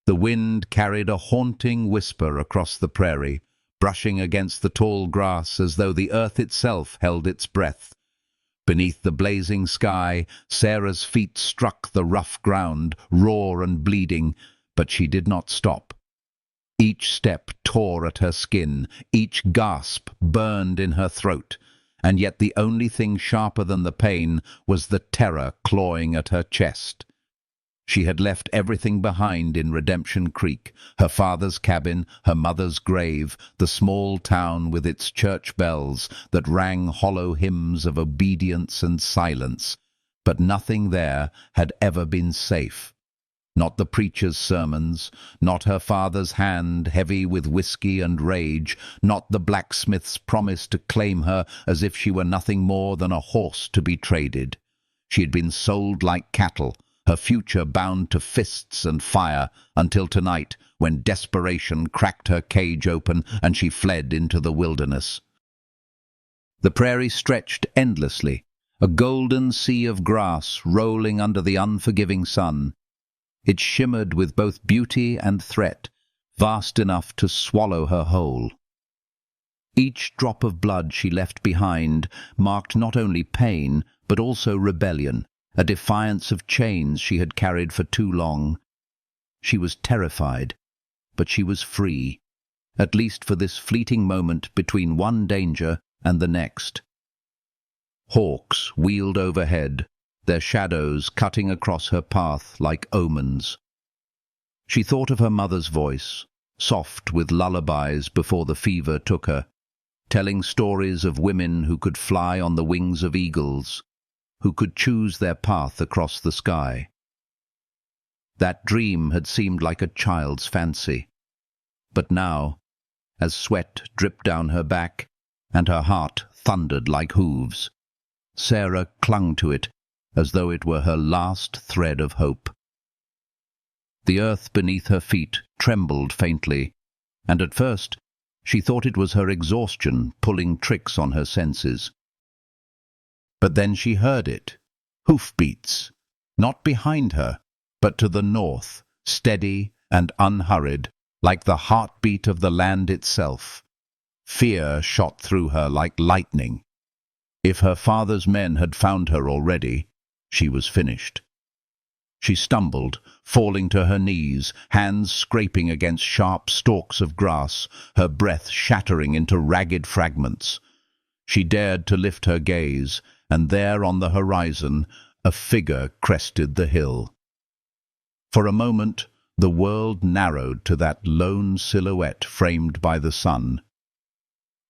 The wind carried a haunting whisper across the prairie, brushing against the tall grass as though the earth itself held its breath. Beneath the blazing sky, Sarah's feet struck the rough ground, raw and bleeding, but she did not stop. Each step tore at her skin, each gasp burned in her throat, and yet the only thing sharper than the pain was the terror clawing at her chest. She had left everything behind in Redemption Creek, her father's cabin, her mother's grave, the small town with its church bells that rang hollow hymns of obedience and silence. But nothing there had ever been safe. Not the preacher's sermons, not her father's hand heavy with whiskey and rage, not the blacksmith's promise to claim her as if she were nothing more than a horse to be traded. She had been sold like cattle, her future bound to fists and fire, until tonight, when desperation cracked her cage open and she fled into the wilderness. The prairie stretched endlessly, a golden sea of grass rolling under the unforgiving sun. It shimmered with both beauty and threat, vast enough to swallow her whole. Each drop of blood she left behind marked not only pain, but also rebellion, a defiance of chains she had carried for too long. She was terrified, but she was free, at least for this fleeting moment between one danger and the next. Hawks wheeled overhead, their shadows cutting across her path like omens. She thought of her mother's voice, soft with lullabies before the fever took her, telling stories of women who could fly on the wings of eagles, who could choose their path across the sky. That dream had seemed like a child's fancy. But now, as sweat dripped down her back and her heart thundered like hooves, Sarah clung to it as though it were her last thread of hope. The earth beneath her feet trembled faintly, and at first she thought it was her exhaustion pulling tricks on her senses. But then she heard it, hoofbeats, not behind her, but to the north, steady and unhurried, like the heartbeat of the land itself. Fear shot through her like lightning. If her father's men had found her already, she was finished. She stumbled, falling to her knees, hands scraping against sharp stalks of grass, her breath shattering into ragged fragments. She dared to lift her gaze, and there on the horizon a figure crested the hill. For a moment the world narrowed to that lone silhouette framed by the sun.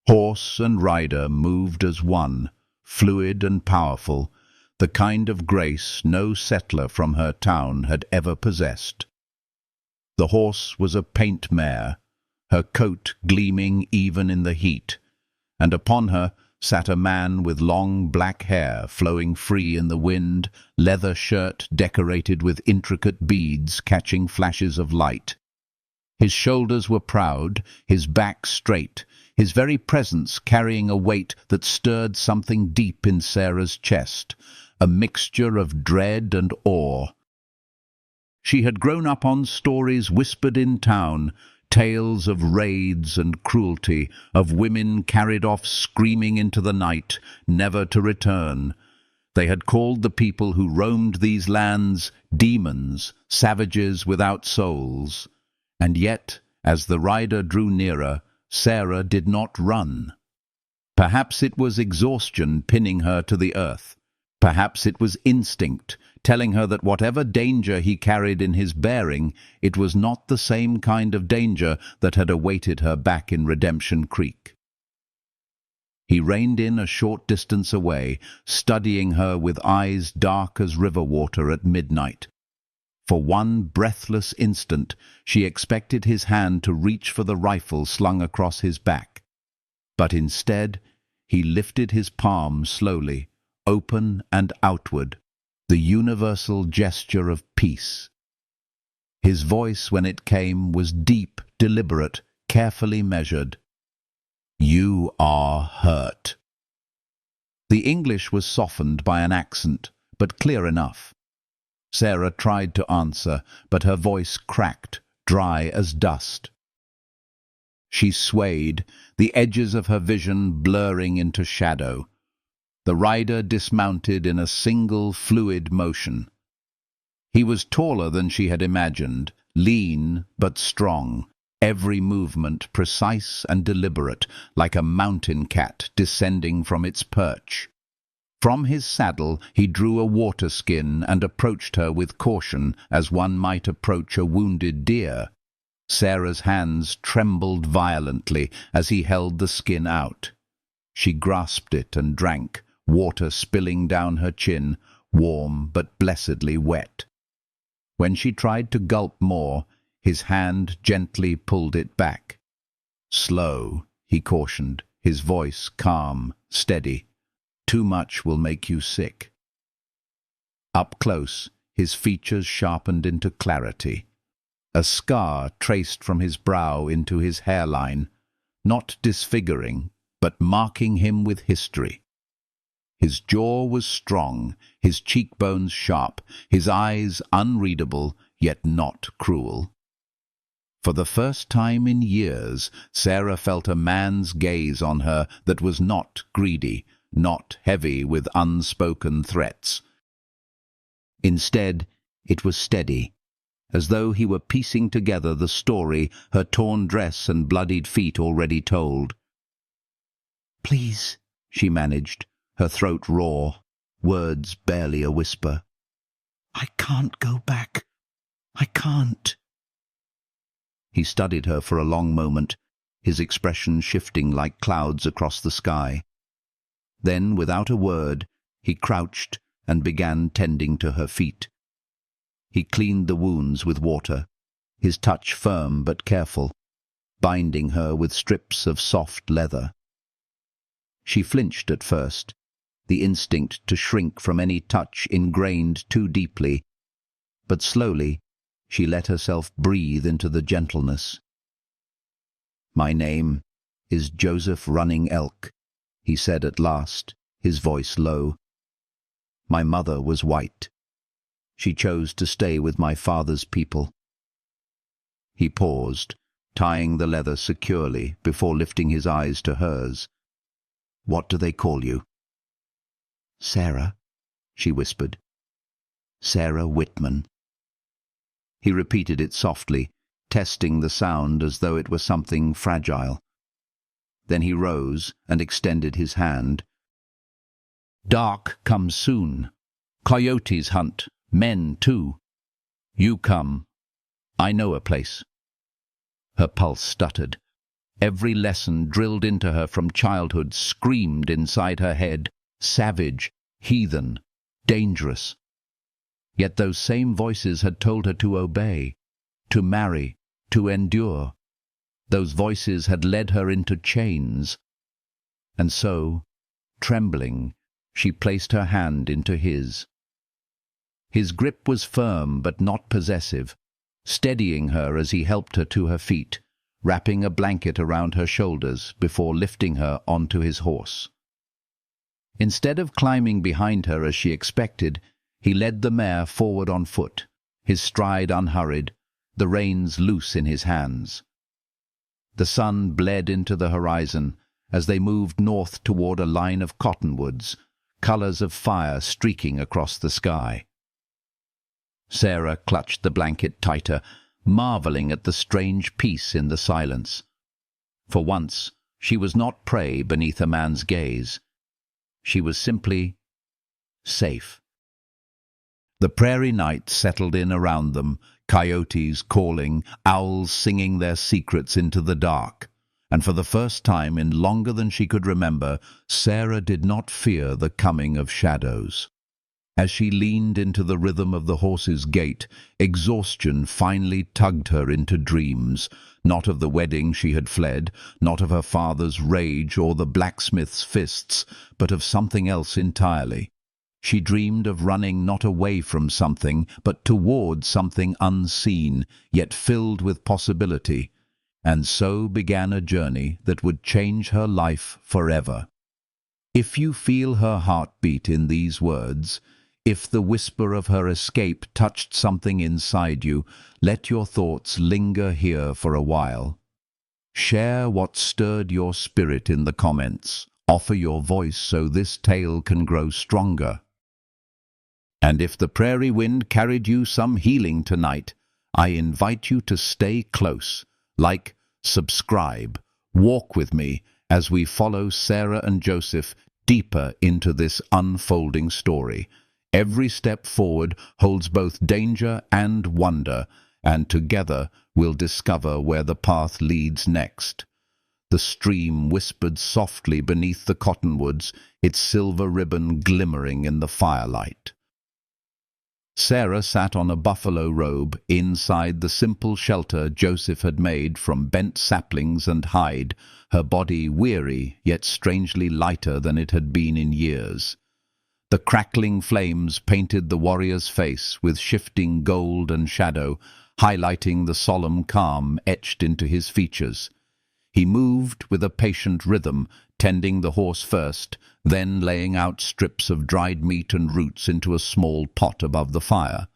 Horse and rider moved as one, fluid and powerful, the kind of grace no settler from her town had ever possessed. The horse was a paint mare, her coat gleaming even in the heat, and upon her sat a man with long black hair flowing free in the wind, leather shirt decorated with intricate beads catching flashes of light. His shoulders were proud, his back straight, his very presence carrying a weight that stirred something deep in Sarah's chest, a mixture of dread and awe. She had grown up on stories whispered in town, tales of raids and cruelty, of women carried off screaming into the night, never to return. They had called the people who roamed these lands demons, savages without souls. And yet, as the rider drew nearer, Sarah did not run. Perhaps it was exhaustion pinning her to the earth. Perhaps it was instinct, telling her that whatever danger he carried in his bearing, it was not the same kind of danger that had awaited her back in Redemption Creek. He reined in a short distance away, studying her with eyes dark as river water at midnight. For one breathless instant, she expected his hand to reach for the rifle slung across his back. But instead, he lifted his palm slowly, open and outward, the universal gesture of peace. His voice, when it came, was deep, deliberate, carefully measured. "You are hurt." The English was softened by an accent, but clear enough. Sarah tried to answer, but her voice cracked, dry as dust. She swayed, the edges of her vision blurring into shadow. The rider dismounted in a single fluid motion. He was taller than she had imagined, lean but strong, every movement precise and deliberate, like a mountain cat descending from its perch. From his saddle he drew a water skin and approached her with caution, as one might approach a wounded deer. Sarah's hands trembled violently as he held the skin out. She grasped it and drank, water spilling down her chin, warm but blessedly wet. When she tried to gulp more, his hand gently pulled it back. "Slow," he cautioned, his voice calm, steady. "Too much will make you sick." Up close, his features sharpened into clarity. A scar traced from his brow into his hairline, not disfiguring, but marking him with history. His jaw was strong, his cheekbones sharp, his eyes unreadable, yet not cruel. For the first time in years, Sarah felt a man's gaze on her that was not greedy, not heavy with unspoken threats. Instead, it was steady, as though he were piecing together the story her torn dress and bloodied feet already told. "Please," she managed, her throat raw, words barely a whisper. "I can't go back. I can't." He studied her for a long moment, his expression shifting like clouds across the sky. Then, without a word, he crouched and began tending to her feet. He cleaned the wounds with water, his touch firm but careful, binding her with strips of soft leather. She flinched at first, the instinct to shrink from any touch ingrained too deeply, but slowly she let herself breathe into the gentleness. "My name is Joseph Running Elk," he said at last, his voice low. "My mother was white. She chose to stay with my father's people." He paused, tying the leather securely before lifting his eyes to hers. "What do they call you?" "Sarah," she whispered. "Sarah Whitman." He repeated it softly, testing the sound as though it were something fragile. Then he rose and extended his hand. "Dark comes soon. Coyotes hunt, men too. You come. I know a place." Her pulse stuttered. Every lesson drilled into her from childhood screamed inside her head, savage, heathen, dangerous. Yet those same voices had told her to obey, to marry, to endure. Those voices had led her into chains. And so, trembling, she placed her hand into his. His grip was firm but not possessive, steadying her as he helped her to her feet, wrapping a blanket around her shoulders before lifting her onto his horse. Instead of climbing behind her as she expected, he led the mare forward on foot, his stride unhurried, the reins loose in his hands. The sun bled into the horizon as they moved north toward a line of cottonwoods, colors of fire streaking across the sky. Sarah clutched the blanket tighter, marveling at the strange peace in the silence. For once, she was not prey beneath a man's gaze. She was simply safe. The prairie night settled in around them, coyotes calling, owls singing their secrets into the dark. And for the first time in longer than she could remember, Sarah did not fear the coming of shadows. As she leaned into the rhythm of the horse's gait, exhaustion finally tugged her into dreams, not of the wedding she had fled, not of her father's rage or the blacksmith's fists, but of something else entirely. She dreamed of running not away from something, but toward something unseen, yet filled with possibility. And so began a journey that would change her life forever. If you feel her heartbeat in these words, If the whisper of her escape touched something inside you, let your thoughts linger here for a while. Share what stirred your spirit in the comments. Offer your voice so this tale can grow stronger. And if the prairie wind carried you some healing tonight, I invite you to stay close. Like, subscribe, walk with me as we follow Sarah and Joseph deeper into this unfolding story. Every step forward holds both danger and wonder, and together we'll discover where the path leads next. The stream whispered softly beneath the cottonwoods, its silver ribbon glimmering in the firelight. Sarah sat on a buffalo robe inside the simple shelter Joseph had made from bent saplings and hide, her body weary yet strangely lighter than it had been in years. The crackling flames painted the warrior's face with shifting gold and shadow, highlighting the solemn calm etched into his features. He moved with a patient rhythm, tending the horse first, then laying out strips of dried meat and roots into a small pot above the fire.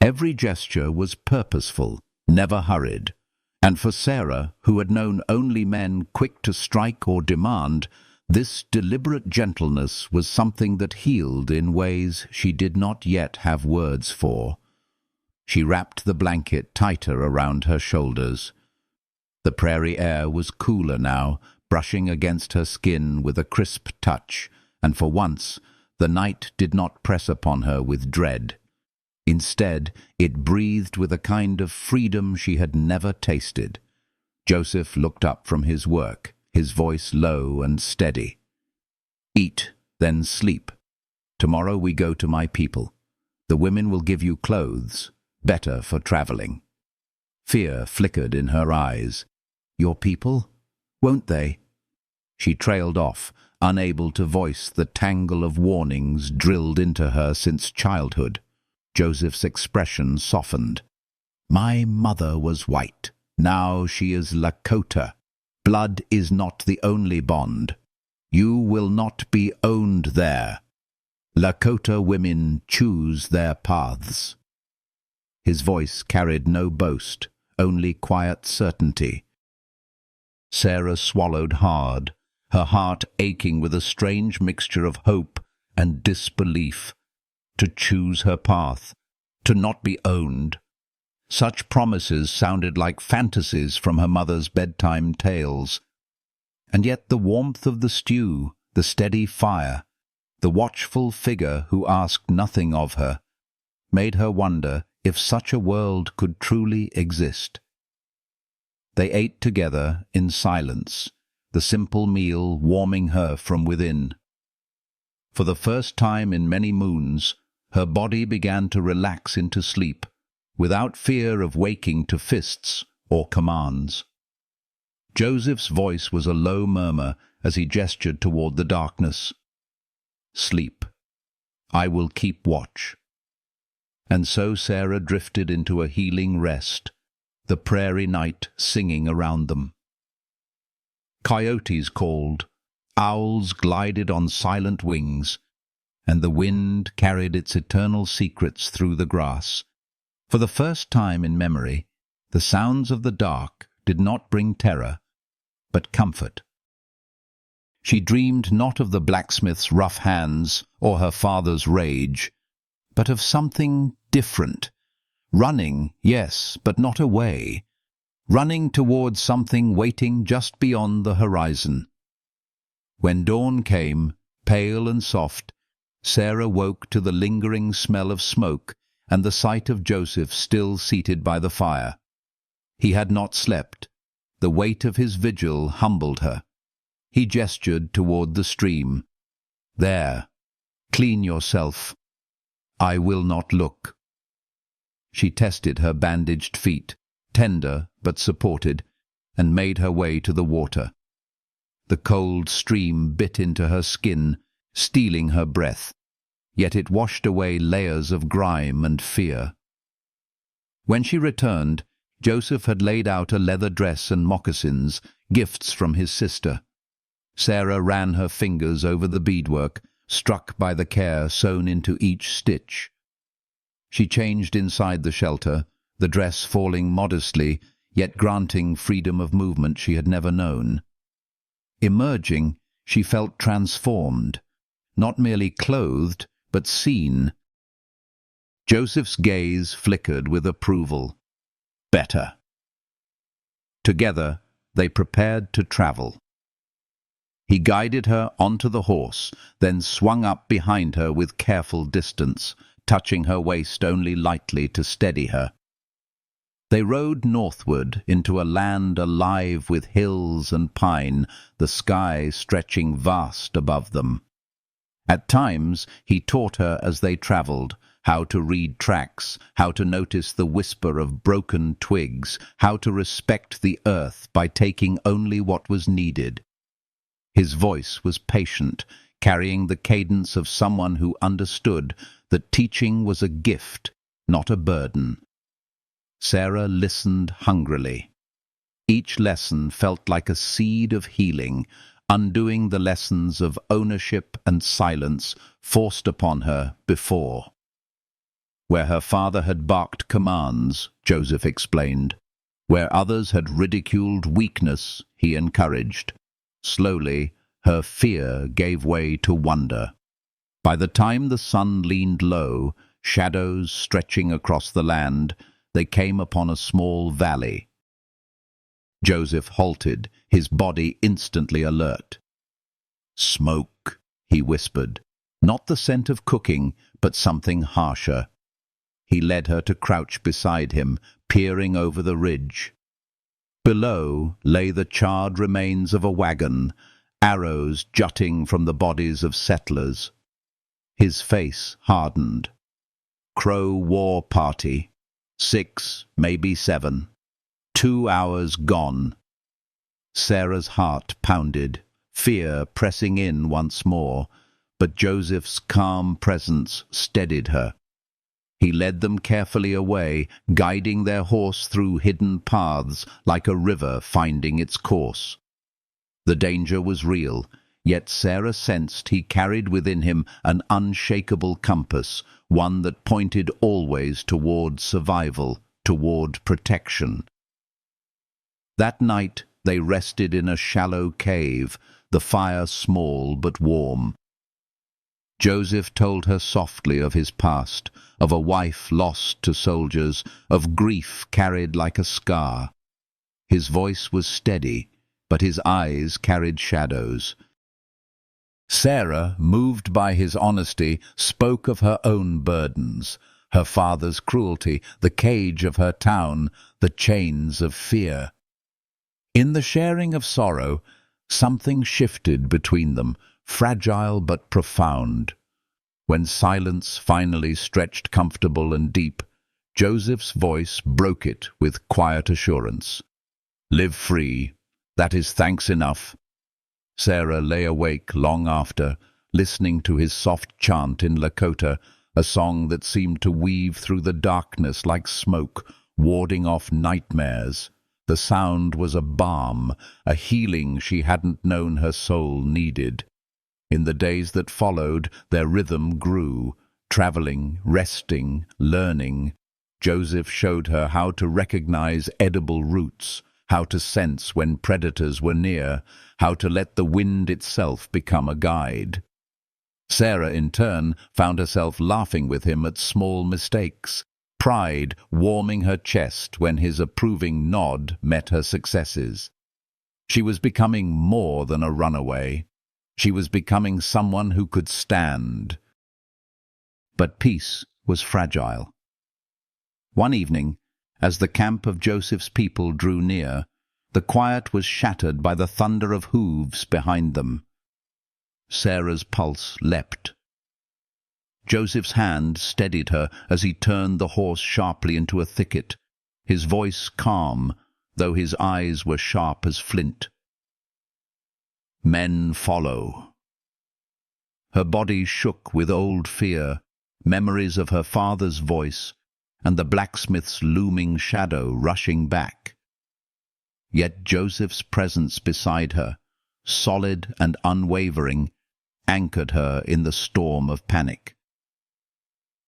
Every gesture was purposeful, never hurried, and for Sarah, who had known only men quick to strike or demand, this deliberate gentleness was something that healed in ways she did not yet have words for. She wrapped the blanket tighter around her shoulders. The prairie air was cooler now, brushing against her skin with a crisp touch, and for once the night did not press upon her with dread. Instead, it breathed with a kind of freedom she had never tasted. Joseph looked up from his work, his voice low and steady. "Eat, then sleep. Tomorrow we go to my people. The women will give you clothes, better for traveling." Fear flickered in her eyes. "Your people? Won't they?" She trailed off, unable to voice the tangle of warnings drilled into her since childhood. Joseph's expression softened. "My mother was white. Now she is Lakota. Blood is not the only bond. You will not be owned there. Lakota women choose their paths." His voice carried no boast, only quiet certainty. Sarah swallowed hard, her heart aching with a strange mixture of hope and disbelief. To choose her path, to not be owned. Such promises sounded like fantasies from her mother's bedtime tales. And yet the warmth of the stew, the steady fire, the watchful figure who asked nothing of her, made her wonder if such a world could truly exist. They ate together in silence, the simple meal warming her from within. For the first time in many moons, her body began to relax into sleep, without fear of waking to fists or commands. Joseph's voice was a low murmur as he gestured toward the darkness. "Sleep. I will keep watch." And so Sarah drifted into a healing rest, the prairie night singing around them. Coyotes called, owls glided on silent wings, and the wind carried its eternal secrets through the grass. For the first time in memory, the sounds of the dark did not bring terror, but comfort. She dreamed not of the blacksmith's rough hands or her father's rage, but of something different. Running, yes, but not away. Running towards something waiting just beyond the horizon. When dawn came, pale and soft, Sarah woke to the lingering smell of smoke and the sight of Joseph still seated by the fire. He had not slept. The weight of his vigil humbled her. He gestured toward the stream. "There, clean yourself. I will not look." She tested her bandaged feet, tender but supported, and made her way to the water. The cold stream bit into her skin, stealing her breath, yet it washed away layers of grime and fear. When she returned, Joseph had laid out a leather dress and moccasins, gifts from his sister. Sarah ran her fingers over the beadwork, struck by the care sewn into each stitch. She changed inside the shelter, the dress falling modestly, yet granting freedom of movement she had never known. Emerging, she felt transformed, not merely clothed, but seen. Joseph's gaze flickered with approval. Better. Together, they prepared to travel. He guided her onto the horse, then swung up behind her with careful distance, touching her waist only lightly to steady her. They rode northward into a land alive with hills and pine, the sky stretching vast above them. At times, he taught her as they travelled, how to read tracks, how to notice the whisper of broken twigs, how to respect the earth by taking only what was needed. His voice was patient, carrying the cadence of someone who understood that teaching was a gift, not a burden. Sarah listened hungrily. Each lesson felt like a seed of healing, undoing the lessons of ownership and silence forced upon her before. Where her father had barked commands, Joseph explained. Where others had ridiculed weakness, he encouraged. Slowly, her fear gave way to wonder. By the time the sun leaned low, shadows stretching across the land, they came upon a small valley. Joseph halted, his body instantly alert. "Smoke," he whispered. Not the scent of cooking, but something harsher. He led her to crouch beside him, peering over the ridge. Below lay the charred remains of a wagon, arrows jutting from the bodies of settlers. His face hardened. Crow war party. 6, maybe 7. 2 hours gone. Sarah's heart pounded, fear pressing in once more, but Joseph's calm presence steadied her. He led them carefully away, guiding their horse through hidden paths like a river finding its course. The danger was real, yet Sarah sensed he carried within him an unshakable compass, one that pointed always toward survival, toward protection. That night they rested in a shallow cave, the fire small but warm. Joseph told her softly of his past, of a wife lost to soldiers, of grief carried like a scar. His voice was steady, but his eyes carried shadows. Sarah, moved by his honesty, spoke of her own burdens, her father's cruelty, the cage of her town, the chains of fear. In the sharing of sorrow, something shifted between them, fragile but profound. When silence finally stretched comfortable and deep, Joseph's voice broke it with quiet assurance. "Live free. That is thanks enough." Sarah lay awake long after, listening to his soft chant in Lakota, a song that seemed to weave through the darkness like smoke, warding off nightmares. The sound was a balm, a healing she hadn't known her soul needed. In the days that followed, their rhythm grew, traveling, resting, learning. Joseph showed her how to recognize edible roots, how to sense when predators were near, how to let the wind itself become a guide. Sarah, in turn, found herself laughing with him at small mistakes, pride warming her chest when his approving nod met her successes. She was becoming more than a runaway. She was becoming someone who could stand. But peace was fragile. One evening, as the camp of Joseph's people drew near, the quiet was shattered by the thunder of hooves behind them. Sarah's pulse leapt. Joseph's hand steadied her as he turned the horse sharply into a thicket, his voice calm, though his eyes were sharp as flint. "Men follow." Her body shook with old fear, memories of her father's voice, and the blacksmith's looming shadow rushing back. Yet Joseph's presence beside her, solid and unwavering, anchored her in the storm of panic.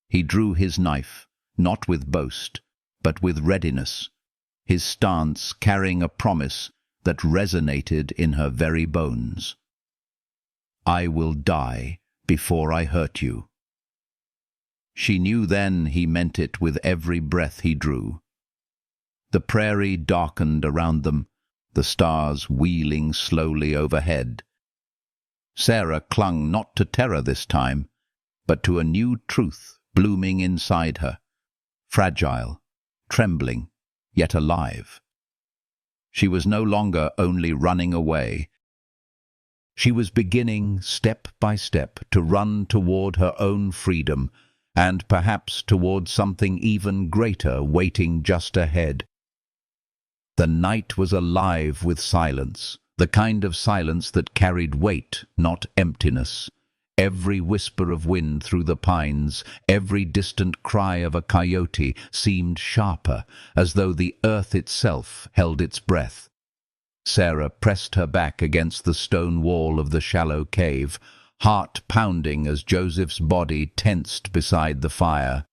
He drew his knife, not with boast, but with readiness, his stance carrying a promise that resonated in her very bones. "I will die before I hurt you." She knew then he meant it with every breath he drew. The prairie darkened around them, the stars wheeling slowly overhead. Sarah clung not to terror this time, but to a new truth blooming inside her, fragile, trembling, yet alive. She was no longer only running away. She was beginning, step by step, to run toward her own freedom, and perhaps toward something even greater waiting just ahead. The night was alive with silence, the kind of silence that carried weight, not emptiness. Every whisper of wind through the pines, every distant cry of a coyote seemed sharper, as though the earth itself held its breath. Sarah pressed her back against the stone wall of the shallow cave, heart pounding as Joseph's body tensed beside the fire.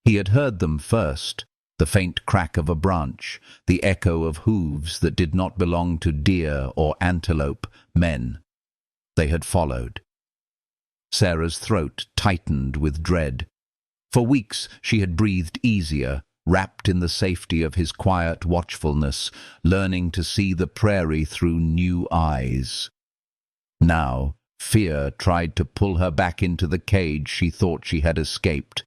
He had heard them first, the faint crack of a branch, the echo of hooves that did not belong to deer or antelope, men. They had followed. Sarah's throat tightened with dread. For weeks she had breathed easier, wrapped in the safety of his quiet watchfulness, learning to see the prairie through new eyes. Now, fear tried to pull her back into the cage she thought she had escaped.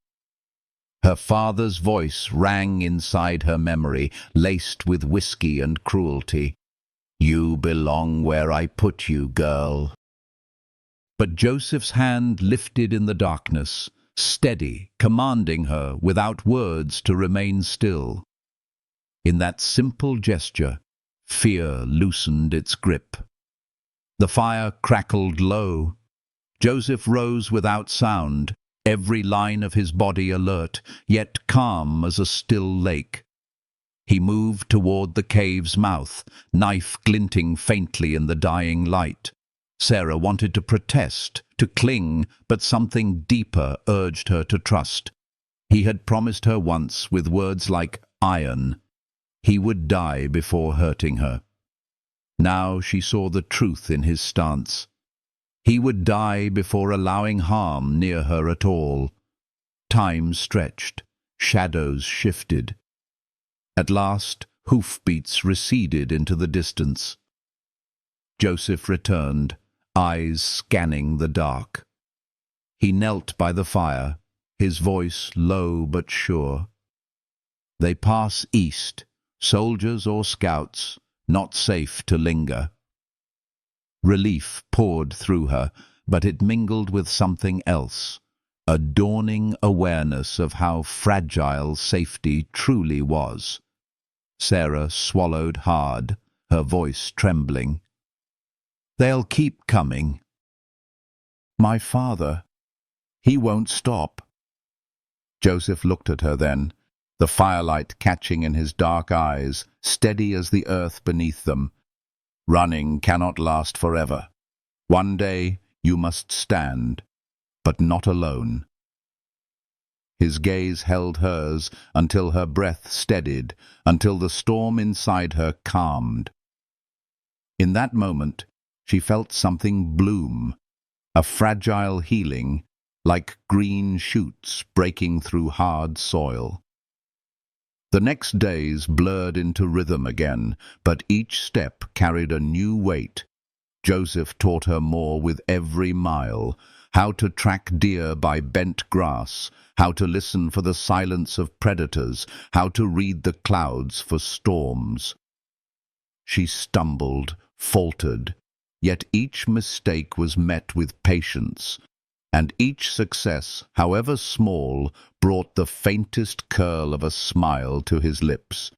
Her father's voice rang inside her memory, laced with whiskey and cruelty. "You belong where I put you, girl." But Joseph's hand lifted in the darkness, steady, commanding her without words to remain still. In that simple gesture, fear loosened its grip. The fire crackled low. Joseph rose without sound, every line of his body alert, yet calm as a still lake. He moved toward the cave's mouth, knife glinting faintly in the dying light. Sarah wanted to protest, to cling, but something deeper urged her to trust. He had promised her once with words like iron. He would die before hurting her. Now she saw the truth in his stance. He would die before allowing harm near her at all. Time stretched, shadows shifted. At last, hoofbeats receded into the distance. Joseph returned, eyes scanning the dark. He knelt by the fire, his voice low but sure. "They pass east, soldiers or scouts, not safe to linger." Relief poured through her, but it mingled with something else, a dawning awareness of how fragile safety truly was. Sarah swallowed hard, her voice trembling. "They'll keep coming." "My father, he won't stop." Joseph looked at her then, the firelight catching in his dark eyes, steady as the earth beneath them. "Running cannot last forever. One day you must stand, but not alone." His gaze held hers until her breath steadied, until the storm inside her calmed. In that moment, she felt something bloom, a fragile healing, like green shoots breaking through hard soil. The next days blurred into rhythm again, but each step carried a new weight. Joseph taught her more with every mile, how to track deer by bent grass, how to listen for the silence of predators, how to read the clouds for storms. She stumbled, faltered, yet each mistake was met with patience, and each success, however small, brought the faintest curl of a smile to his lips.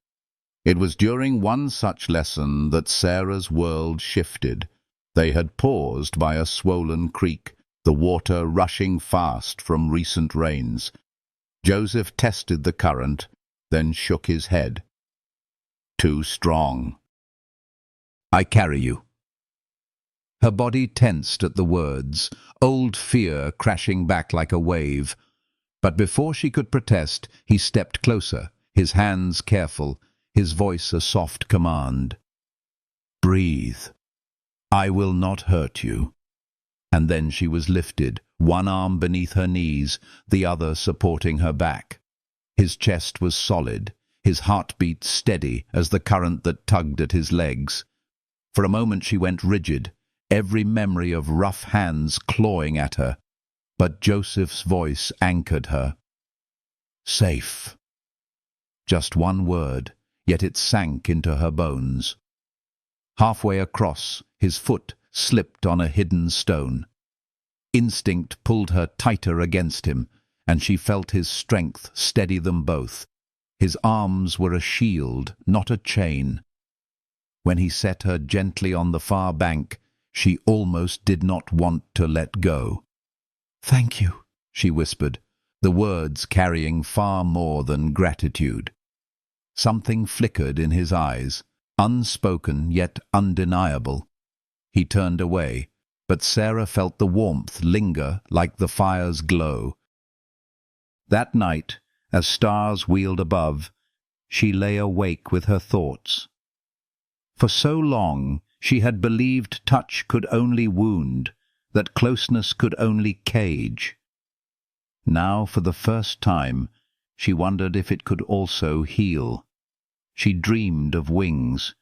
It was during one such lesson that Sarah's world shifted. They had paused by a swollen creek, the water rushing fast from recent rains. Joseph tested the current, then shook his head. "Too strong." "I carry you." Her body tensed at the words, old fear crashing back like a wave. But before she could protest, he stepped closer, his hands careful, his voice a soft command. "Breathe. I will not hurt you." And then she was lifted, one arm beneath her knees, the other supporting her back. His chest was solid, his heartbeat steady as the current that tugged at his legs. For a moment she went rigid, every memory of rough hands clawing at her. But Joseph's voice anchored her. Safe. Just one word, yet it sank into her bones. Halfway across, his foot slipped on a hidden stone. Instinct pulled her tighter against him, and she felt his strength steady them both. His arms were a shield, not a chain. When he set her gently on the far bank, she almost did not want to let go. "Thank you," she whispered, the words carrying far more than gratitude. Something flickered in his eyes, unspoken yet undeniable. He turned away, but Sarah felt the warmth linger like the fire's glow. That night, as stars wheeled above, she lay awake with her thoughts. For so long she had believed touch could only wound, that closeness could only cage. Now, for the first time, she wondered if it could also heal. She dreamed of wings.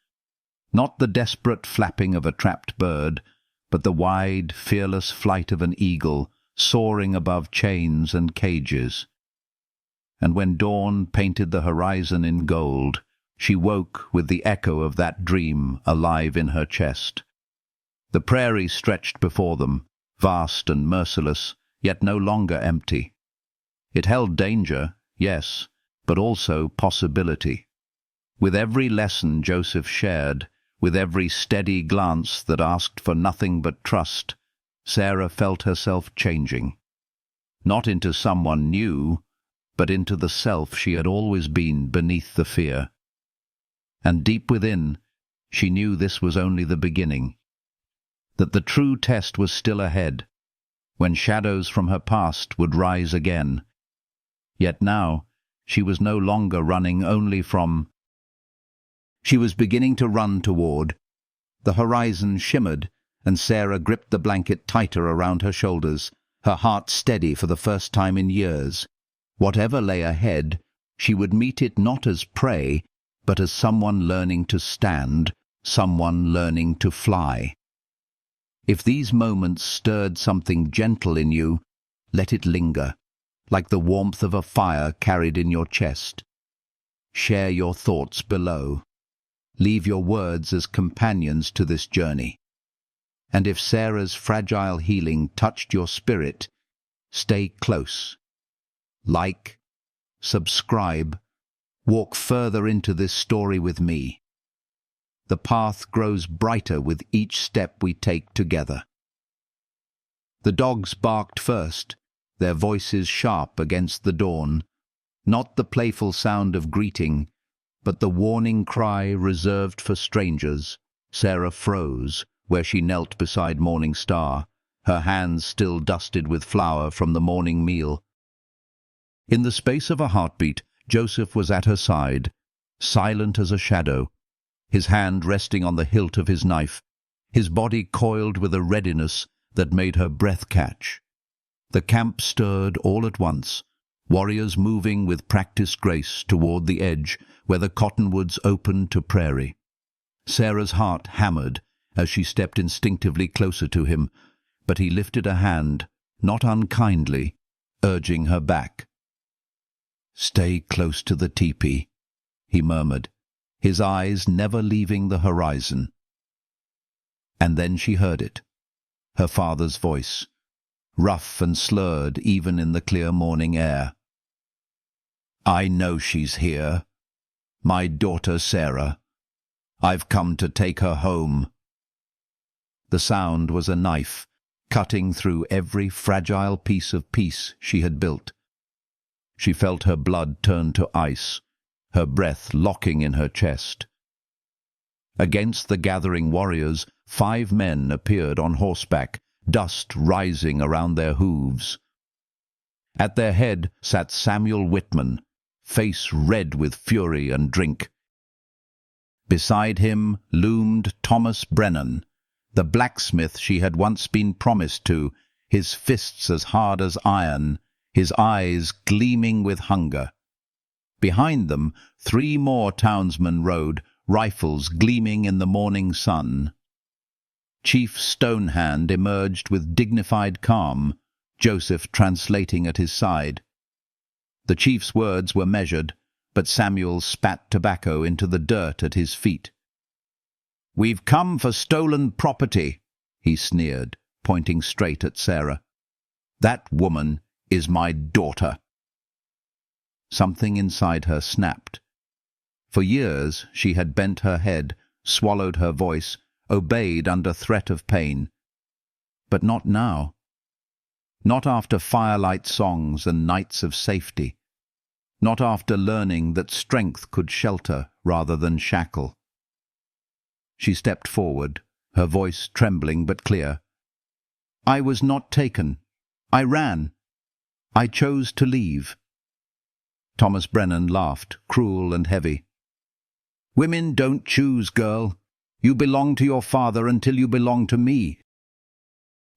Not the desperate flapping of a trapped bird, but the wide, fearless flight of an eagle, soaring above chains and cages. And when dawn painted the horizon in gold, she woke with the echo of that dream alive in her chest. The prairie stretched before them, vast and merciless, yet no longer empty. It held danger, yes, but also possibility. With every lesson Joseph shared, with every steady glance that asked for nothing but trust, Sarah felt herself changing. Not into someone new, but into the self she had always been beneath the fear. And deep within, she knew this was only the beginning, that the true test was still ahead, when shadows from her past would rise again. Yet now, she was no longer running only from. She was beginning to run toward. The horizon shimmered, and Sarah gripped the blanket tighter around her shoulders, her heart steady for the first time in years. Whatever lay ahead, she would meet it not as prey, but as someone learning to stand, someone learning to fly. If these moments stirred something gentle in you, let it linger, like the warmth of a fire carried in your chest. Share your thoughts below. Leave your words as companions to this journey. And if Sarah's fragile healing touched your spirit, stay close. Like, subscribe, walk further into this story with me. The path grows brighter with each step we take together. The dogs barked first, their voices sharp against the dawn, not the playful sound of greeting, but the warning cry reserved for strangers. Sarah froze where she knelt beside Morning Star, her hands still dusted with flour from the morning meal. In the space of a heartbeat, Joseph was at her side, silent as a shadow, his hand resting on the hilt of his knife, his body coiled with a readiness that made her breath catch. The camp stirred all at once, warriors moving with practiced grace toward the edge where the cottonwoods opened to prairie. Sarah's heart hammered as she stepped instinctively closer to him, but he lifted a hand, not unkindly, urging her back. "Stay close to the teepee," he murmured, his eyes never leaving the horizon. And then she heard it, her father's voice, rough and slurred even in the clear morning air. "I know she's here. My daughter Sarah. I've come to take her home." The sound was a knife, cutting through every fragile piece of peace she had built. She felt her blood turn to ice, her breath locking in her chest. Against the gathering warriors, 5 men appeared on horseback, dust rising around their hooves. At their head sat Samuel Whitman, face red with fury and drink. Beside him loomed Thomas Brennan, the blacksmith she had once been promised to, his fists as hard as iron, his eyes gleaming with hunger. Behind them 3 more townsmen rode, rifles gleaming in the morning sun. Chief Stonehand emerged with dignified calm, Joseph translating at his side. The chief's words were measured, but Samuel spat tobacco into the dirt at his feet. "We've come for stolen property," he sneered, pointing straight at Sarah. "That woman is my daughter." Something inside her snapped. For years she had bent her head, swallowed her voice, obeyed under threat of pain. But not now. Not after firelight songs and nights of safety. Not after learning that strength could shelter rather than shackle. She stepped forward, her voice trembling but clear. "I was not taken. I ran. I chose to leave." Thomas Brennan laughed, cruel and heavy. "Women don't choose, girl. You belong to your father until you belong to me.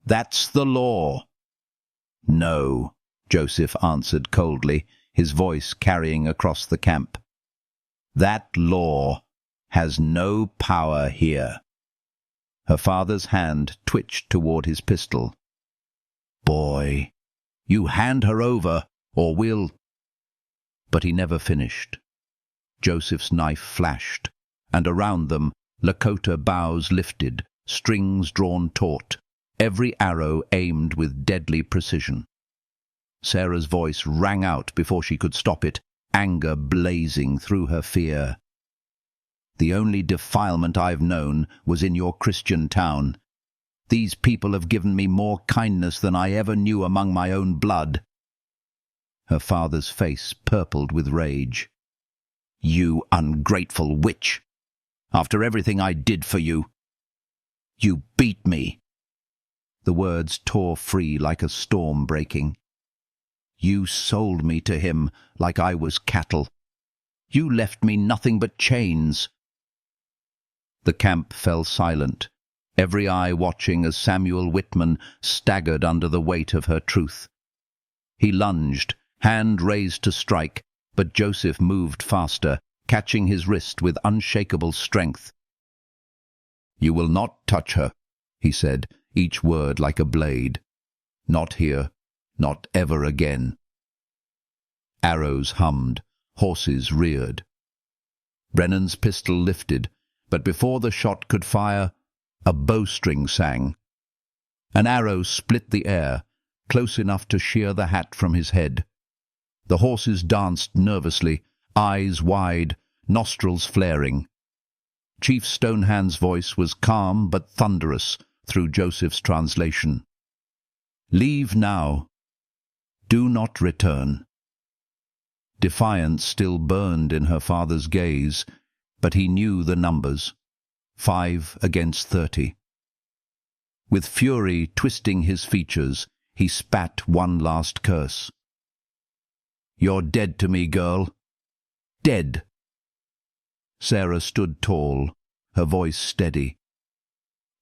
That's the law." "No," Joseph answered coldly, his voice carrying across the camp. "That law has no power here." Her father's hand twitched toward his pistol. "Boy, you hand her over, or we'll—" But he never finished. Joseph's knife flashed, and around them Lakota bows lifted, strings drawn taut, every arrow aimed with deadly precision. Sarah's voice rang out before she could stop it, anger blazing through her fear. "The only defilement I've known was in your Christian town. These people have given me more kindness than I ever knew among my own blood." Her father's face purpled with rage. "You ungrateful witch! After everything I did for you! You beat me!" The words tore free like a storm breaking. "You sold me to him like I was cattle. You left me nothing but chains." The camp fell silent, every eye watching as Samuel Whitman staggered under the weight of her truth. He lunged, hand raised to strike, but Joseph moved faster, catching his wrist with unshakable strength. "You will not touch her," he said, each word like a blade. "Not here, not ever again." Arrows hummed, horses reared. Brennan's pistol lifted, but before the shot could fire, a bowstring sang. An arrow split the air, close enough to shear the hat from his head. The horses danced nervously, eyes wide, nostrils flaring. Chief Stonehand's voice was calm but thunderous through Joseph's translation. "Leave now. Do not return." Defiance still burned in her father's gaze, but he knew the numbers. 5 against 30. With fury twisting his features, he spat one last curse. "You're dead to me, girl. Dead." Sarah stood tall, her voice steady.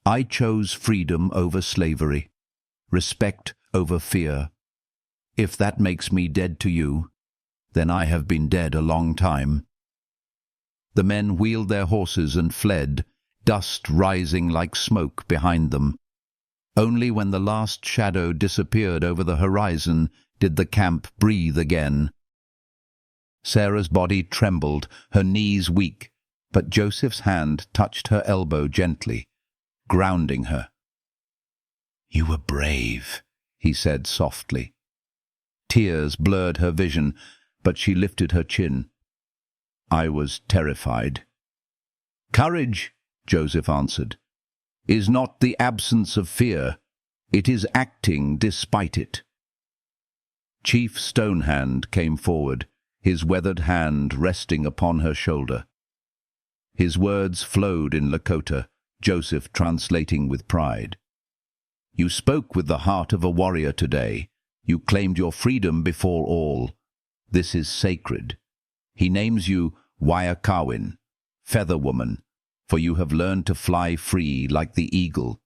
"I chose freedom over slavery, respect over fear. If that makes me dead to you, then I have been dead a long time." The men wheeled their horses and fled, dust rising like smoke behind them. Only when the last shadow disappeared over the horizon did the camp breathe again. Sarah's body trembled, her knees weak, but Joseph's hand touched her elbow gently, grounding her. "You were brave," he said softly. Tears blurred her vision, but she lifted her chin. "I was terrified." "Courage," Joseph answered, "is not the absence of fear. It is acting despite it." Chief Stonehand came forward, his weathered hand resting upon her shoulder. His words flowed in Lakota, Joseph translating with pride. "You spoke with the heart of a warrior today. You claimed your freedom before all. This is sacred." He names you Wayakawin, Feather Woman, for you have learned to fly free like the eagle.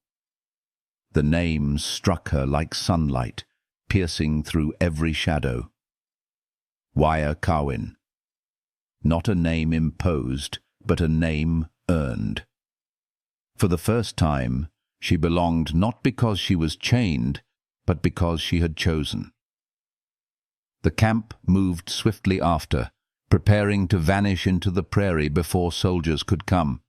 The name struck her like sunlight, piercing through every shadow. Wayakawin. Not a name imposed, but a name earned. For the first time, she belonged not because she was chained, but because she had chosen. The camp moved swiftly after, preparing to vanish into the prairie before soldiers could come.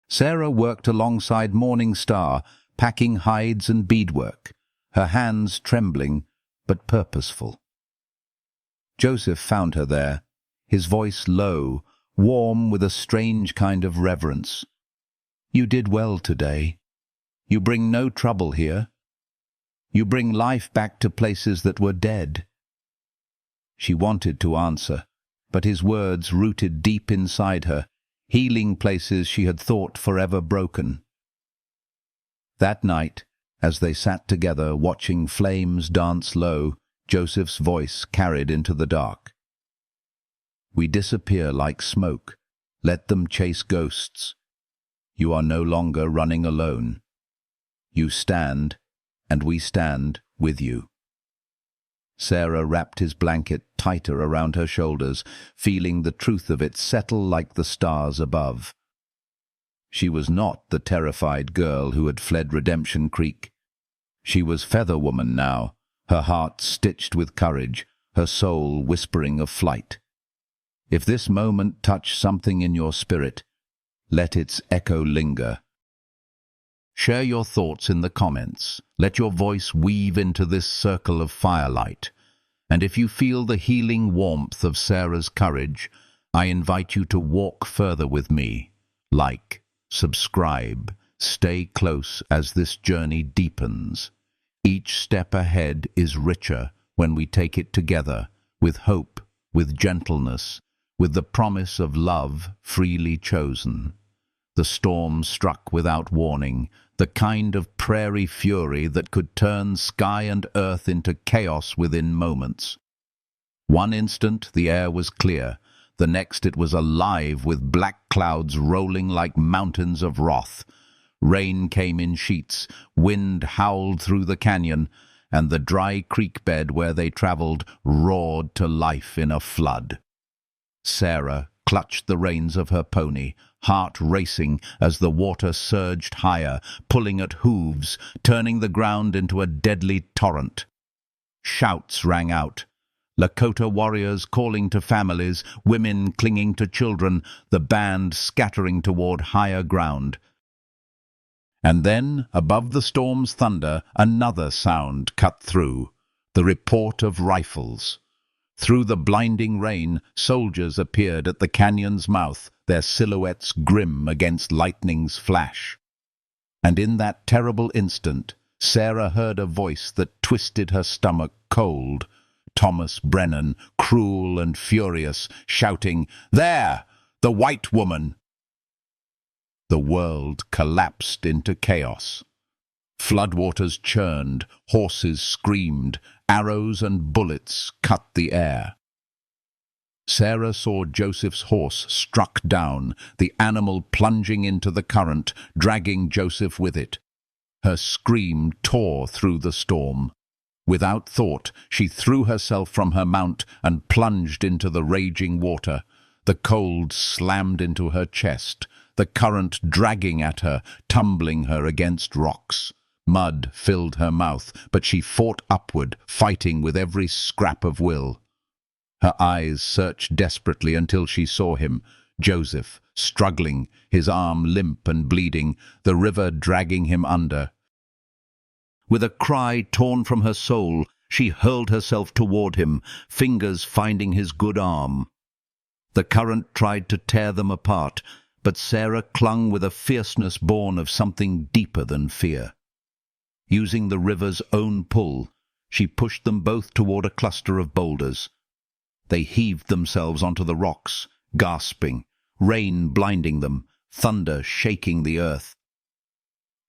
Sarah worked alongside Morning Star, packing hides and beadwork, her hands trembling but purposeful. Joseph found her there, his voice low, warm with a strange kind of reverence. "You did well today. You bring no trouble here. You bring life back to places that were dead." She wanted to answer, but his words rooted deep inside her, healing places she had thought forever broken. That night, as they sat together watching flames dance low, Joseph's voice carried into the dark. "We disappear like smoke. Let them chase ghosts. You are no longer running alone. You stand, and we stand with you." Sarah wrapped his blanket tighter around her shoulders, feeling the truth of it settle like the stars above. She was not the terrified girl who had fled Redemption Creek. She was Feather Woman now, her heart stitched with courage, her soul whispering of flight. If this moment touched something in your spirit, let its echo linger. Share your thoughts in the comments. Let your voice weave into this circle of firelight. And if you feel the healing warmth of Sarah's courage, I invite you to walk further with me. Like, subscribe, stay close as this journey deepens. Each step ahead is richer when we take it together, with hope, with gentleness, with the promise of love freely chosen. The storm struck without warning, the kind of prairie fury that could turn sky and earth into chaos within moments. One instant the air was clear, the next it was alive with black clouds rolling like mountains of wrath. Rain came in sheets, wind howled through the canyon, and the dry creek bed where they traveled roared to life in a flood. Sarah clutched the reins of her pony, heart racing as the water surged higher, pulling at hooves, turning the ground into a deadly torrent. Shouts rang out. Lakota warriors calling to families, women clinging to children, the band scattering toward higher ground. And then, above the storm's thunder, another sound cut through, the report of rifles. Through the blinding rain, soldiers appeared at the canyon's mouth, their silhouettes grim against lightning's flash. And in that terrible instant, Sarah heard a voice that twisted her stomach cold. Thomas Brennan, cruel and furious, shouting, "There! The white woman!" The world collapsed into chaos. Floodwaters churned, horses screamed, arrows and bullets cut the air. Sarah saw Joseph's horse struck down, the animal plunging into the current, dragging Joseph with it. Her scream tore through the storm. Without thought, she threw herself from her mount and plunged into the raging water. The cold slammed into her chest, the current dragging at her, tumbling her against rocks. Mud filled her mouth, but she fought upward, fighting with every scrap of will. Her eyes searched desperately until she saw him, Joseph, struggling, his arm limp and bleeding, the river dragging him under. With a cry torn from her soul, she hurled herself toward him, fingers finding his good arm. The current tried to tear them apart, but Sarah clung with a fierceness born of something deeper than fear. Using the river's own pull, she pushed them both toward a cluster of boulders. They heaved themselves onto the rocks, gasping, rain blinding them, thunder shaking the earth.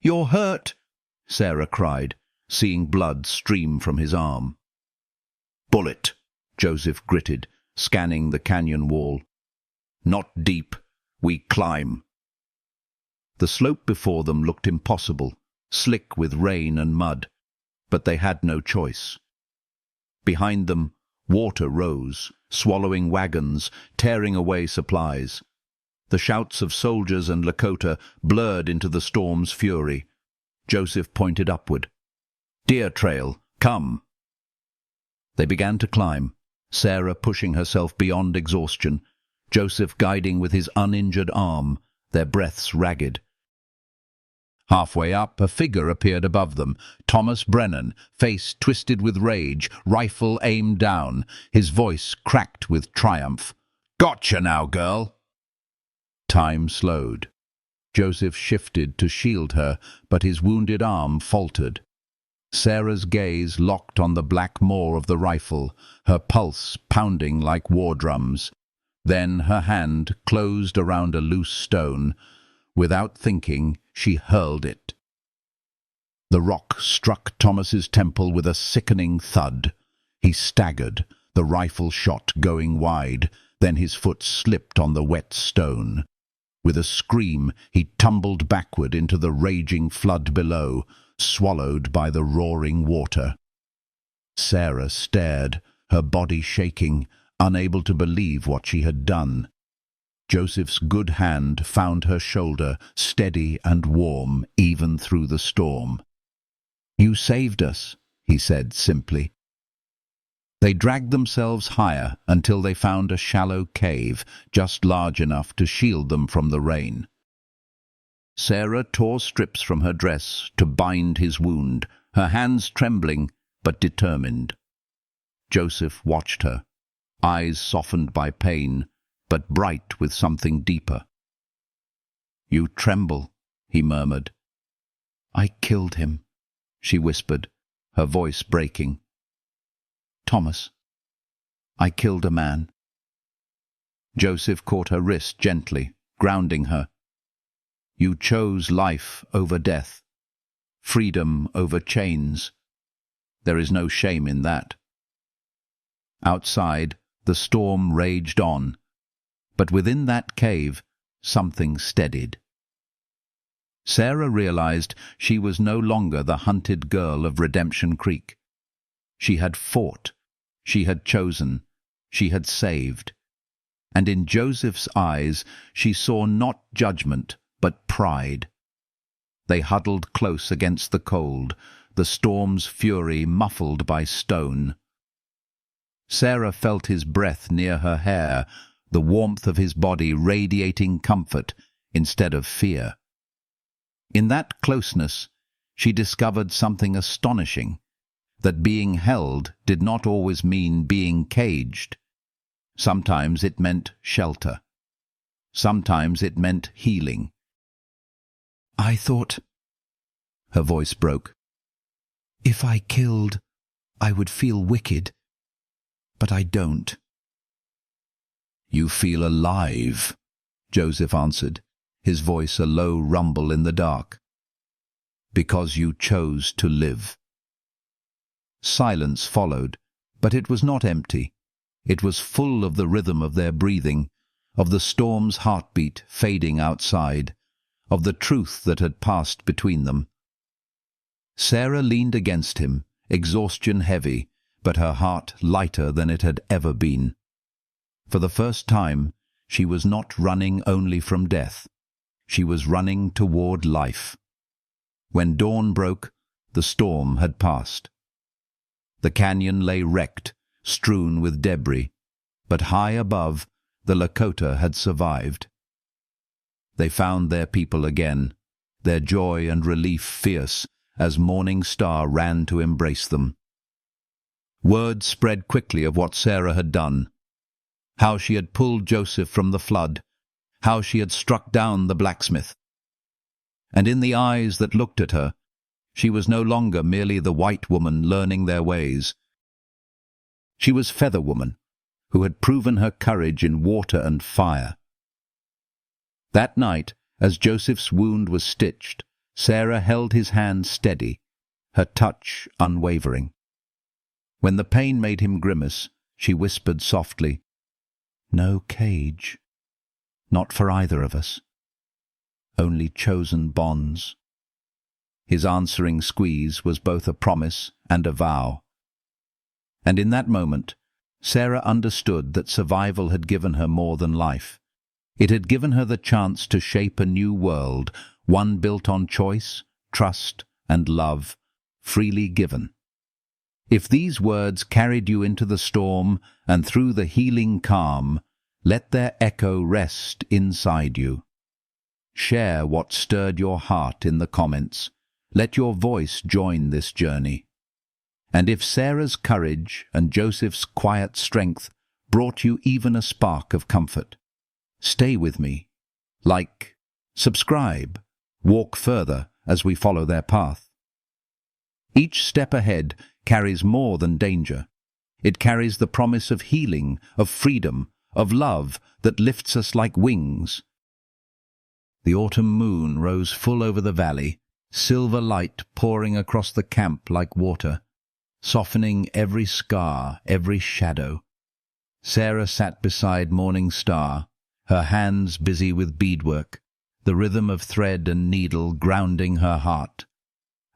"You're hurt," Sarah cried, seeing blood stream from his arm. "Bullet," Joseph gritted, scanning the canyon wall. "Not deep. We climb." The slope before them looked impossible, slick with rain and mud, but they had no choice. Behind them, water rose, swallowing wagons, tearing away supplies. The shouts of soldiers and Lakota blurred into the storm's fury. Joseph pointed upward. "Deer trail, come." They began to climb, Sarah pushing herself beyond exhaustion, Joseph guiding with his uninjured arm, their breaths ragged. Halfway up, a figure appeared above them, Thomas Brennan, face twisted with rage, rifle aimed down, his voice cracked with triumph. "Gotcha now, girl!" Time slowed. Joseph shifted to shield her, but his wounded arm faltered. Sarah's gaze locked on the black maw of the rifle, her pulse pounding like war drums. Then her hand closed around a loose stone. Without thinking, she hurled it. The rock struck Thomas's temple with a sickening thud. He staggered, the rifle shot going wide, then his foot slipped on the wet stone. With a scream, he tumbled backward into the raging flood below, swallowed by the roaring water. Sarah stared, her body shaking, unable to believe what she had done. Joseph's good hand found her shoulder, steady and warm, even through the storm. "You saved us," he said simply. They dragged themselves higher until they found a shallow cave, just large enough to shield them from the rain. Sarah tore strips from her dress to bind his wound, her hands trembling but determined. Joseph watched her, eyes softened by pain, but bright with something deeper. "You tremble," he murmured. "I killed him," she whispered, her voice breaking. "Thomas, I killed a man." Joseph caught her wrist gently, grounding her. "You chose life over death, freedom over chains. There is no shame in that." Outside, the storm raged on, but within that cave, something steadied. Sarah realized she was no longer the hunted girl of Redemption Creek. She had fought, she had chosen, she had saved. And in Joseph's eyes she saw not judgment, but pride. They huddled close against the cold, the storm's fury muffled by stone. Sarah felt his breath near her hair, the warmth of his body radiating comfort instead of fear. In that closeness, she discovered something astonishing, that being held did not always mean being caged. Sometimes it meant shelter. Sometimes it meant healing. "I thought," her voice broke, "if I killed, I would feel wicked. But I don't." "You feel alive," Joseph answered, his voice a low rumble in the dark. "Because you chose to live." Silence followed, but it was not empty. It was full of the rhythm of their breathing, of the storm's heartbeat fading outside, of the truth that had passed between them. Sarah leaned against him, exhaustion heavy, but her heart lighter than it had ever been. For the first time, she was not running only from death. She was running toward life. When dawn broke, the storm had passed. The canyon lay wrecked, strewn with debris, but high above, the Lakota had survived. They found their people again, their joy and relief fierce as Morning Star ran to embrace them. Word spread quickly of what Sarah had done, how she had pulled Joseph from the flood, how she had struck down the blacksmith. And in the eyes that looked at her, she was no longer merely the white woman learning their ways. She was Feather Woman, who had proven her courage in water and fire. That night, As Joseph's wound was stitched, Sarah held his hand steady, her touch unwavering. When the pain made him grimace, she whispered softly, "No cage. Not for either of us. Only chosen bonds." His answering squeeze was both a promise and a vow. And in that moment, Sarah understood that survival had given her more than life. It had given her the chance to shape a new world, one built on choice, trust, and love, freely given. If these words carried you into the storm and through the healing calm, let their echo rest inside you. Share what stirred your heart in the comments. Let your voice join this journey. And if Sarah's courage and Joseph's quiet strength brought you even a spark of comfort, stay with me. Like, subscribe, walk further as we follow their path. Each step ahead carries more than danger. It carries the promise of healing, of freedom, of love that lifts us like wings. The autumn moon rose full over the valley, silver light pouring across the camp like water, softening every scar, every shadow. Sarah sat beside Morning Star, her hands busy with beadwork, the rhythm of thread and needle grounding her heart.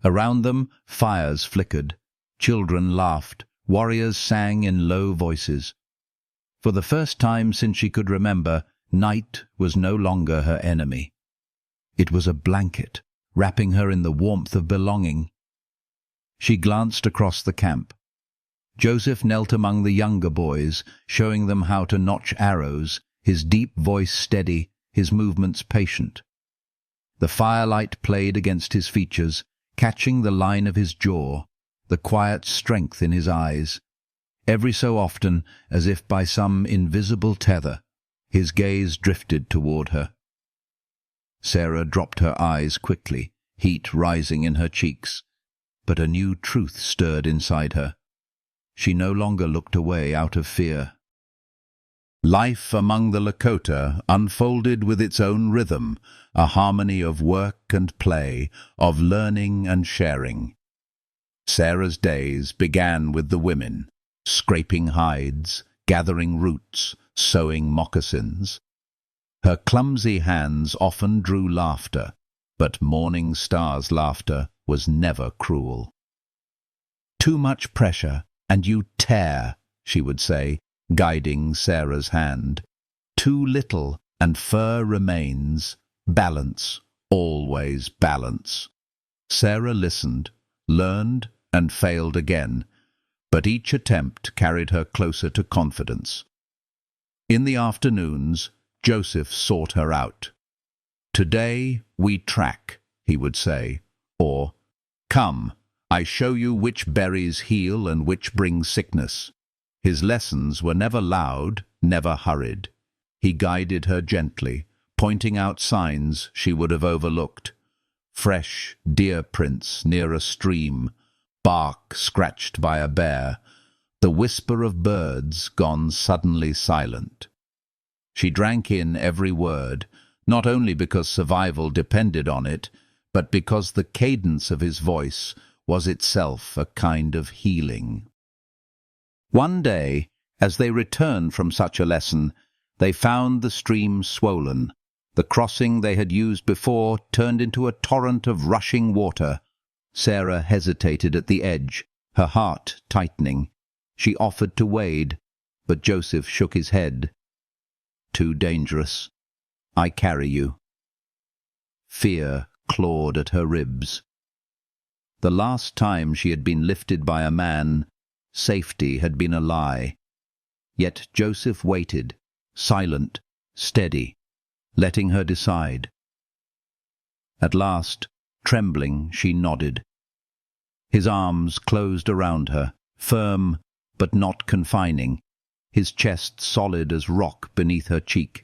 Around them, fires flickered, children laughed, warriors sang in low voices. For the first time since she could remember, night was no longer her enemy. It was a blanket, wrapping her in the warmth of belonging. She glanced across the camp. Joseph knelt among the younger boys, showing them how to notch arrows, his deep voice steady, his movements patient. The firelight played against his features, catching the line of his jaw, the quiet strength in his eyes. Every so often, as if by some invisible tether, his gaze drifted toward her. Sarah dropped her eyes quickly, heat rising in her cheeks, but a new truth stirred inside her. She no longer looked away out of fear. Life among the Lakota unfolded with its own rhythm, a harmony of work and play, of learning and sharing. Sarah's days began with the women, scraping hides, gathering roots, sewing moccasins. Her clumsy hands often drew laughter, but Morning Star's laughter was never cruel. "Too much pressure, and you tear," she would say, guiding Sarah's hand. "Too little, and fur remains. Balance, always balance." Sarah listened, learned, and failed again, but each attempt carried her closer to confidence. In the afternoons, Joseph sought her out. "Today we track," he would say, or, "Come, I show you which berries heal and which bring sickness." His lessons were never loud, never hurried. He guided her gently, pointing out signs she would have overlooked. Fresh deer prints near a stream, bark scratched by a bear, the whisper of birds gone suddenly silent. She drank in every word, not only because survival depended on it, but because the cadence of his voice was itself a kind of healing. One day, as they returned from such a lesson, they found the stream swollen. The crossing they had used before turned into a torrent of rushing water. Sarah hesitated at the edge, her heart tightening. She offered to wade, but Joseph shook his head. "Too dangerous. I carry you." Fear clawed at her ribs. The last time she had been lifted by a man, safety had been a lie. Yet Joseph waited, silent, steady, letting her decide. At last, trembling, she nodded. His arms closed around her, firm but not confining, his chest solid as rock beneath her cheek.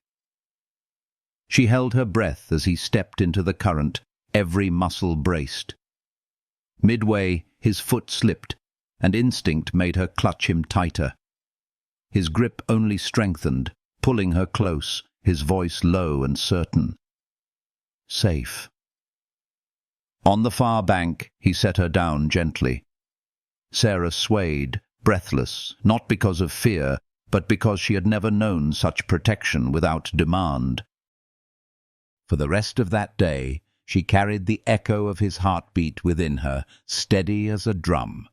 She held her breath as he stepped into the current, every muscle braced. Midway, his foot slipped, and instinct made her clutch him tighter. His grip only strengthened, pulling her close, his voice low and certain. safe. On the far bank, he set her down gently. Sarah swayed, breathless, not because of fear, but because she had never known such protection without demand. For the rest of that day, she carried the echo of his heartbeat within her, steady as a drum.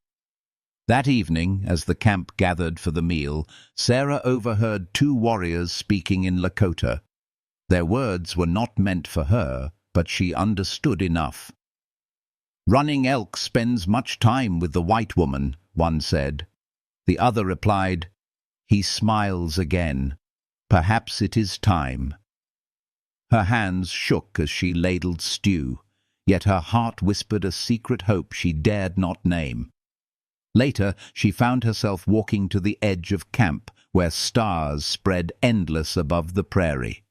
That evening, as the camp gathered for the meal, Sarah overheard two warriors speaking in Lakota. Their words were not meant for her, but she understood enough. "Running Elk spends much time with the white woman," one said. The other replied, "He smiles again. Perhaps it is time." Her hands shook as she ladled stew, yet her heart whispered a secret hope she dared not name. Later, she found herself walking to the edge of camp, where stars spread endless above the prairie.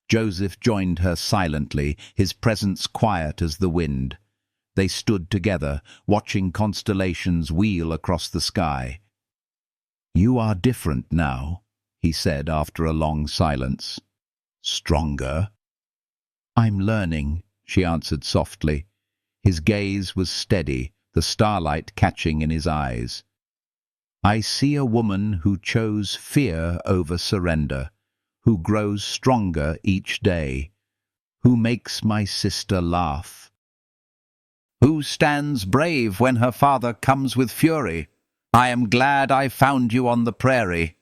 Joseph joined her silently, his presence quiet as the wind. They stood together, watching constellations wheel across the sky. "You are different now," he said after a long silence. "Stronger?" "I'm learning," she answered softly. His gaze was steady, the starlight catching in his eyes. "I see a woman who chose fear over surrender, who grows stronger each day, who makes my sister laugh. Who stands brave when her father comes with fury. I am glad I found you on the prairie."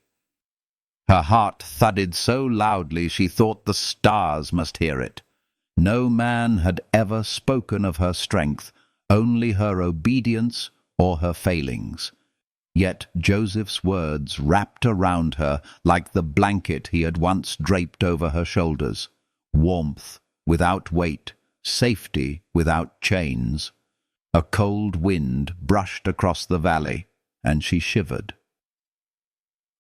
Her heart thudded so loudly she thought the stars must hear it. No man had ever spoken of her strength, only her obedience or her failings. Yet Joseph's words wrapped around her like the blanket he had once draped over her shoulders. Warmth without weight, safety without chains. A cold wind brushed across the valley, and she shivered.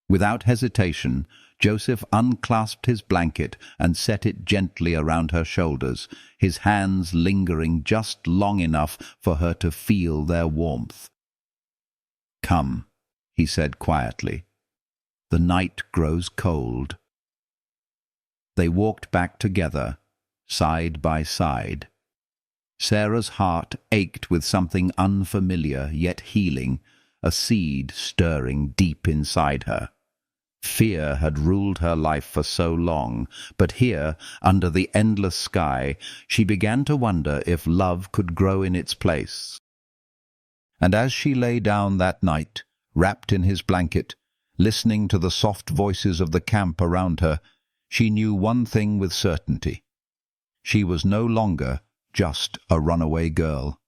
Without hesitation, Joseph unclasped his blanket and set it gently around her shoulders, his hands lingering just long enough for her to feel their warmth. "Come," he said quietly. "The night grows cold." They walked back together, side by side. Sarah's heart ached with something unfamiliar yet healing, a seed stirring deep inside her. Fear had ruled her life for so long, but here, under the endless sky, she began to wonder if love could grow in its place. And as she lay down that night, wrapped in his blanket, listening to the soft voices of the camp around her, she knew one thing with certainty. She was no longer just a runaway girl.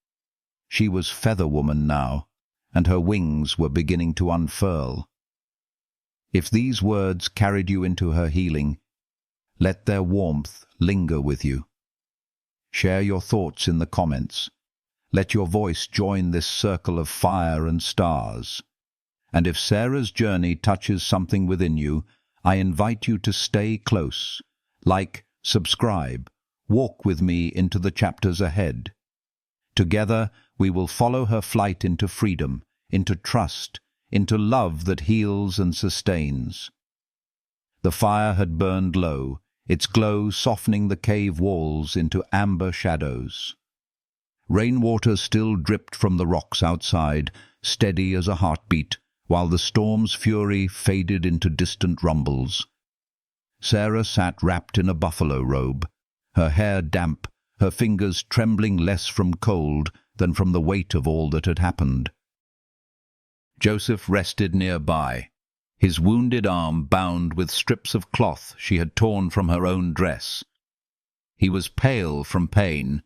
She was Feather Woman now, and her wings were beginning to unfurl. If these words carried you into her healing, let their warmth linger with you. Share your thoughts in the comments. Let your voice join this circle of fire and stars. And if Sarah's journey touches something within you, I invite you to stay close. Like, subscribe, walk with me into the chapters ahead. Together, we will follow her flight into freedom, into trust, into love that heals and sustains. The fire had burned low, its glow softening the cave walls into amber shadows. Rainwater still dripped from the rocks outside, steady as a heartbeat, while the storm's fury faded into distant rumbles. Sarah sat wrapped in a buffalo robe, her hair damp, her fingers trembling less from cold than from the weight of all that had happened. Joseph rested nearby, his wounded arm bound with strips of cloth she had torn from her own dress. He was pale from pain,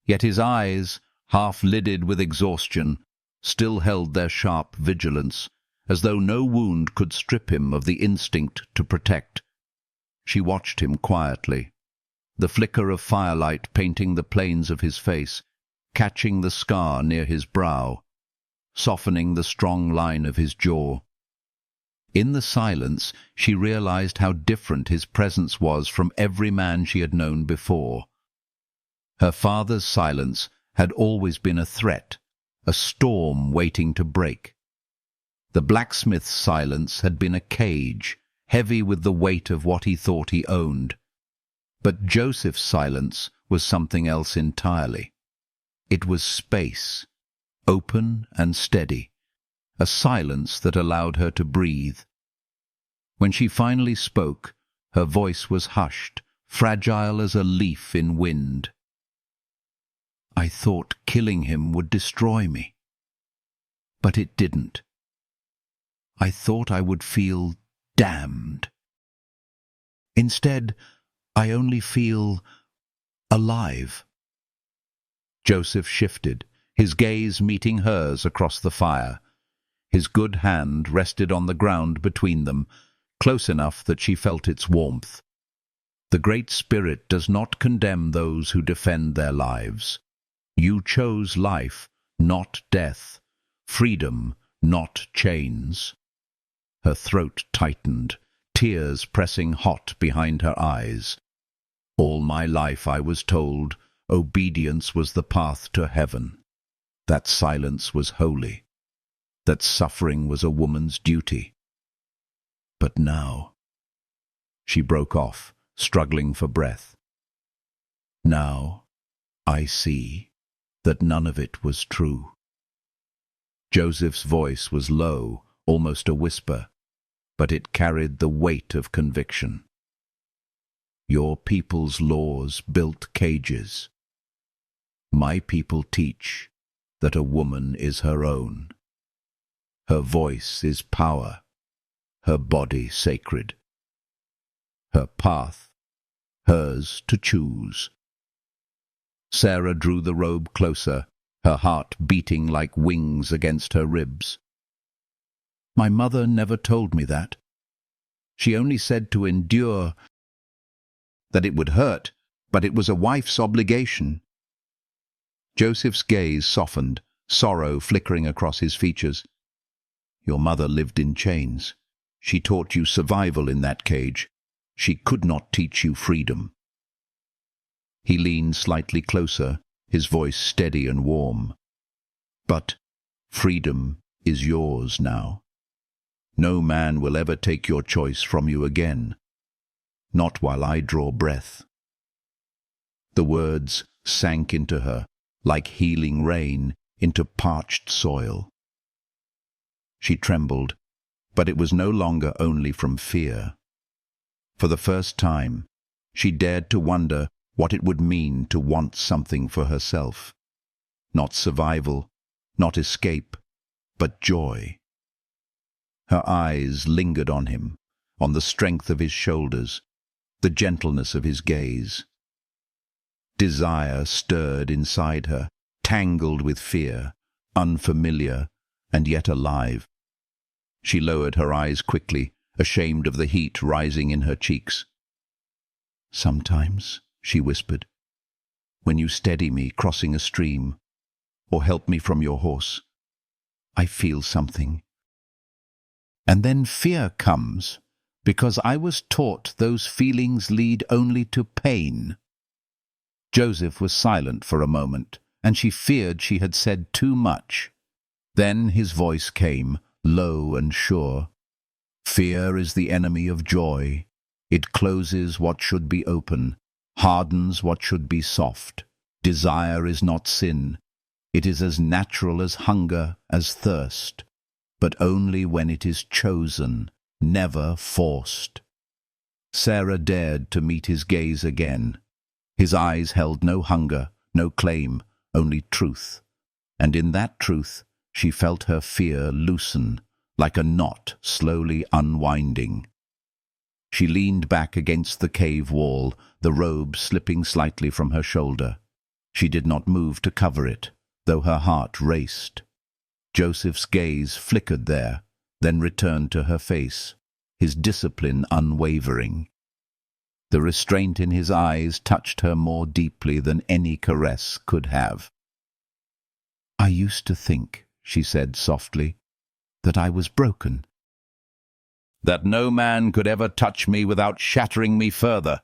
yet his eyes, half-lidded with exhaustion, still held their sharp vigilance, as though no wound could strip him of the instinct to protect. She watched him quietly, the flicker of firelight painting the planes of his face, catching the scar near his brow, softening the strong line of his jaw. In the silence, she realized how different his presence was from every man she had known before. Her father's silence had always been a threat, a storm waiting to break. The blacksmith's silence had been a cage, heavy with the weight of what he thought he owned. But Joseph's silence was something else entirely. It was space, open and steady, a silence that allowed her to breathe. When she finally spoke, her voice was hushed, fragile as a leaf in wind. I thought killing him would destroy me. But it didn't. I thought I would feel damned. Instead, I only feel alive. Joseph shifted, his gaze meeting hers across the fire. His good hand rested on the ground between them, close enough that she felt its warmth. The Great Spirit does not condemn those who defend their lives. You chose life, not death, freedom, not chains. Her throat tightened, tears pressing hot behind her eyes. All my life I was told obedience was the path to heaven, that silence was holy, that suffering was a woman's duty. But now... She broke off, struggling for breath. Now I see that none of it was true. Joseph's voice was low, almost a whisper, but it carried the weight of conviction. Your people's laws built cages. My people teach that a woman is her own. Her voice is power, her body sacred. Her path, hers to choose. Sarah drew the robe closer, her heart beating like wings against her ribs. My mother never told me that. She only said to endure, that it would hurt, but it was a wife's obligation. Joseph's gaze softened, sorrow flickering across his features. Your mother lived in chains. She taught you survival in that cage. She could not teach you freedom. He leaned slightly closer, his voice steady and warm. But freedom is yours now. No man will ever take your choice from you again. Not while I draw breath. The words sank into her, like healing rain into parched soil. She trembled, but it was no longer only from fear. For the first time, she dared to wonder what it would mean to want something for herself. Not survival, not escape, but joy. Her eyes lingered on him, on the strength of his shoulders, the gentleness of his gaze. Desire stirred inside her, tangled with fear, unfamiliar and yet alive. She lowered her eyes quickly, ashamed of the heat rising in her cheeks. Sometimes, she whispered, when you steady me crossing a stream, or help me from your horse, I feel something. And then fear comes, because I was taught those feelings lead only to pain. Joseph was silent for a moment, and she feared she had said too much. Then his voice came, low and sure. Fear is the enemy of joy. It closes what should be open, hardens what should be soft. Desire is not sin. It is as natural as hunger, as thirst, but only when it is chosen, never forced. Sarah dared to meet his gaze again. His eyes held no hunger, no claim, only truth. And in that truth, she felt her fear loosen, like a knot slowly unwinding. She leaned back against the cave wall, the robe slipping slightly from her shoulder. She did not move to cover it, though her heart raced. Joseph's gaze flickered there, then returned to her face, his discipline unwavering. The restraint in his eyes touched her more deeply than any caress could have. I used to think, she said softly, that I was broken. That no man could ever touch me without shattering me further.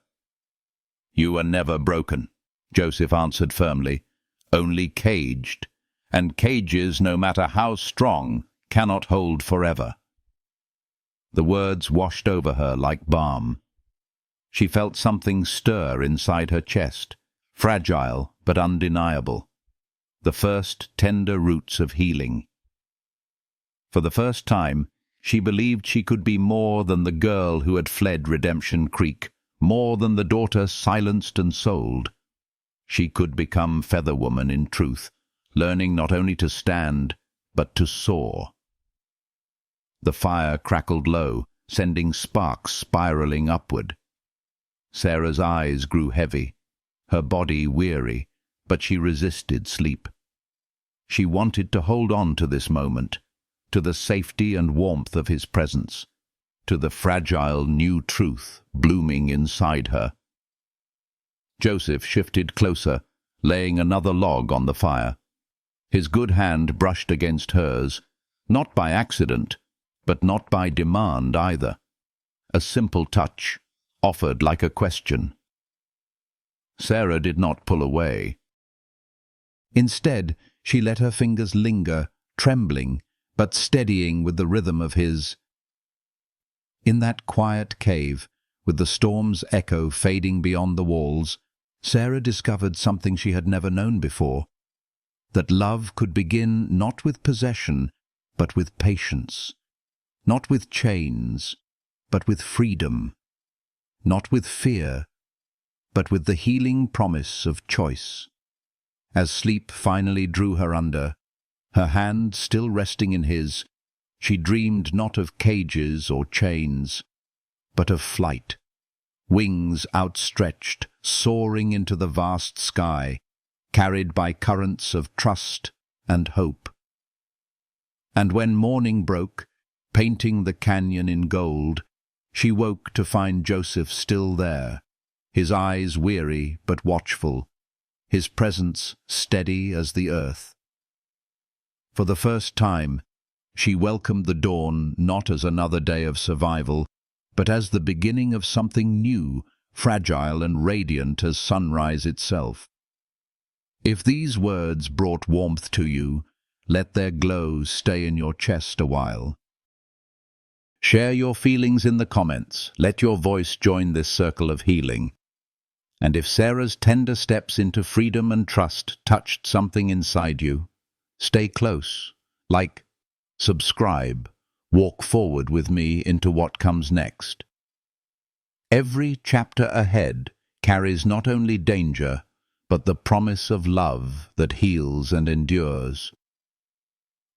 You were never broken, Joseph answered firmly, only caged, and cages, no matter how strong, cannot hold forever. The words washed over her like balm. She felt something stir inside her chest, fragile but undeniable, the first tender roots of healing. For the first time, she believed she could be more than the girl who had fled Redemption Creek, more than the daughter silenced and sold. She could become Feather Woman in truth, learning not only to stand, but to soar. The fire crackled low, sending sparks spiraling upward. Sarah's eyes grew heavy, her body weary, but she resisted sleep. She wanted to hold on to this moment, to the safety and warmth of his presence, to the fragile new truth blooming inside her. Joseph shifted closer, laying another log on the fire. His good hand brushed against hers, not by accident, but not by demand either. A simple touch, offered like a question. Sarah did not pull away. Instead, she let her fingers linger, trembling, but steadying with the rhythm of his. In that quiet cave, with the storm's echo fading beyond the walls, Sarah discovered something she had never known before, that love could begin not with possession, but with patience, not with chains, but with freedom, not with fear, but with the healing promise of choice. As sleep finally drew her under, her hand still resting in his, she dreamed not of cages or chains, but of flight, wings outstretched, soaring into the vast sky, carried by currents of trust and hope. And when morning broke, painting the canyon in gold, she woke to find Joseph still there, his eyes weary but watchful, his presence steady as the earth. For the first time, she welcomed the dawn not as another day of survival, but as the beginning of something new, fragile and radiant as sunrise itself. If these words brought warmth to you, let their glow stay in your chest a while. Share your feelings in the comments. Let your voice join this circle of healing. And if Sarah's tender steps into freedom and trust touched something inside you, stay close, like, subscribe, walk forward with me into what comes next. Every chapter ahead carries not only danger, but the promise of love that heals and endures.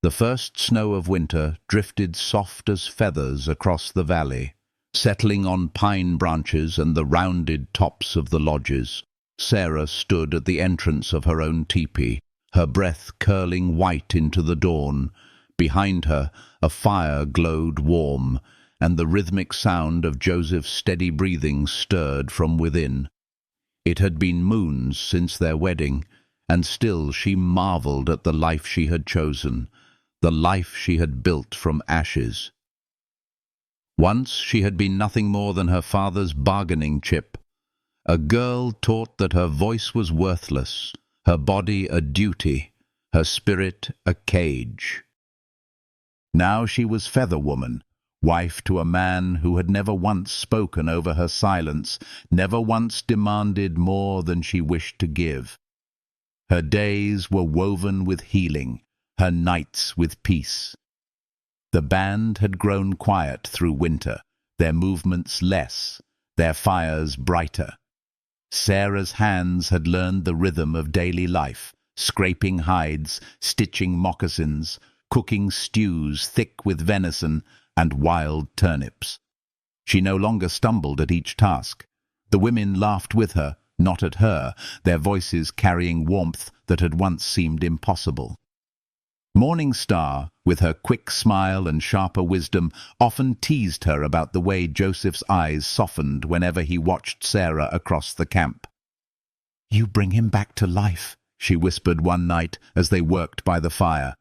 The first snow of winter drifted soft as feathers across the valley, settling on pine branches and the rounded tops of the lodges. Sarah stood at the entrance of her own tepee, her breath curling white into the dawn. Behind her, a fire glowed warm, and the rhythmic sound of Joseph's steady breathing stirred from within. It had been moons since their wedding, and still she marveled at the life she had chosen, the life she had built from ashes. Once she had been nothing more than her father's bargaining chip, a girl taught that her voice was worthless, her body a duty, her spirit a cage. Now she was Feather Woman, wife to a man who had never once spoken over her silence, never once demanded more than she wished to give. Her days were woven with healing, her nights with peace. The band had grown quiet through winter, their movements less, their fires brighter. Sarah's hands had learned the rhythm of daily life, scraping hides, stitching moccasins, cooking stews thick with venison and wild turnips. She no longer stumbled at each task. The women laughed with her, not at her, their voices carrying warmth that had once seemed impossible. Morning Star, with her quick smile and sharper wisdom, often teased her about the way Joseph's eyes softened whenever he watched Sarah across the camp. "You bring him back to life," she whispered one night as they worked by the fire.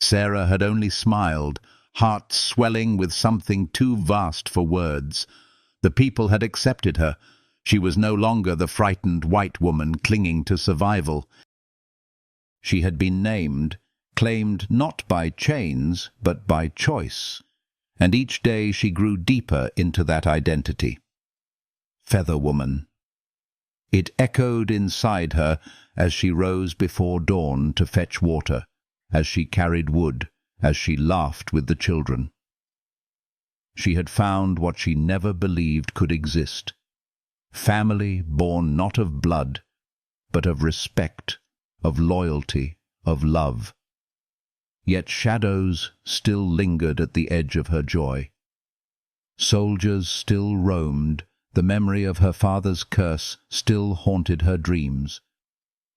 Sarah had only smiled, heart swelling with something too vast for words. The people had accepted her. She was no longer the frightened white woman clinging to survival. She had been named, claimed not by chains, but by choice, and each day she grew deeper into that identity. Feather Woman. It echoed inside her as she rose before dawn to fetch water, as she carried wood, as she laughed with the children. She had found what she never believed could exist. Family born not of blood, but of respect, of loyalty, of love. Yet shadows still lingered at the edge of her joy. Soldiers still roamed, the memory of her father's curse still haunted her dreams.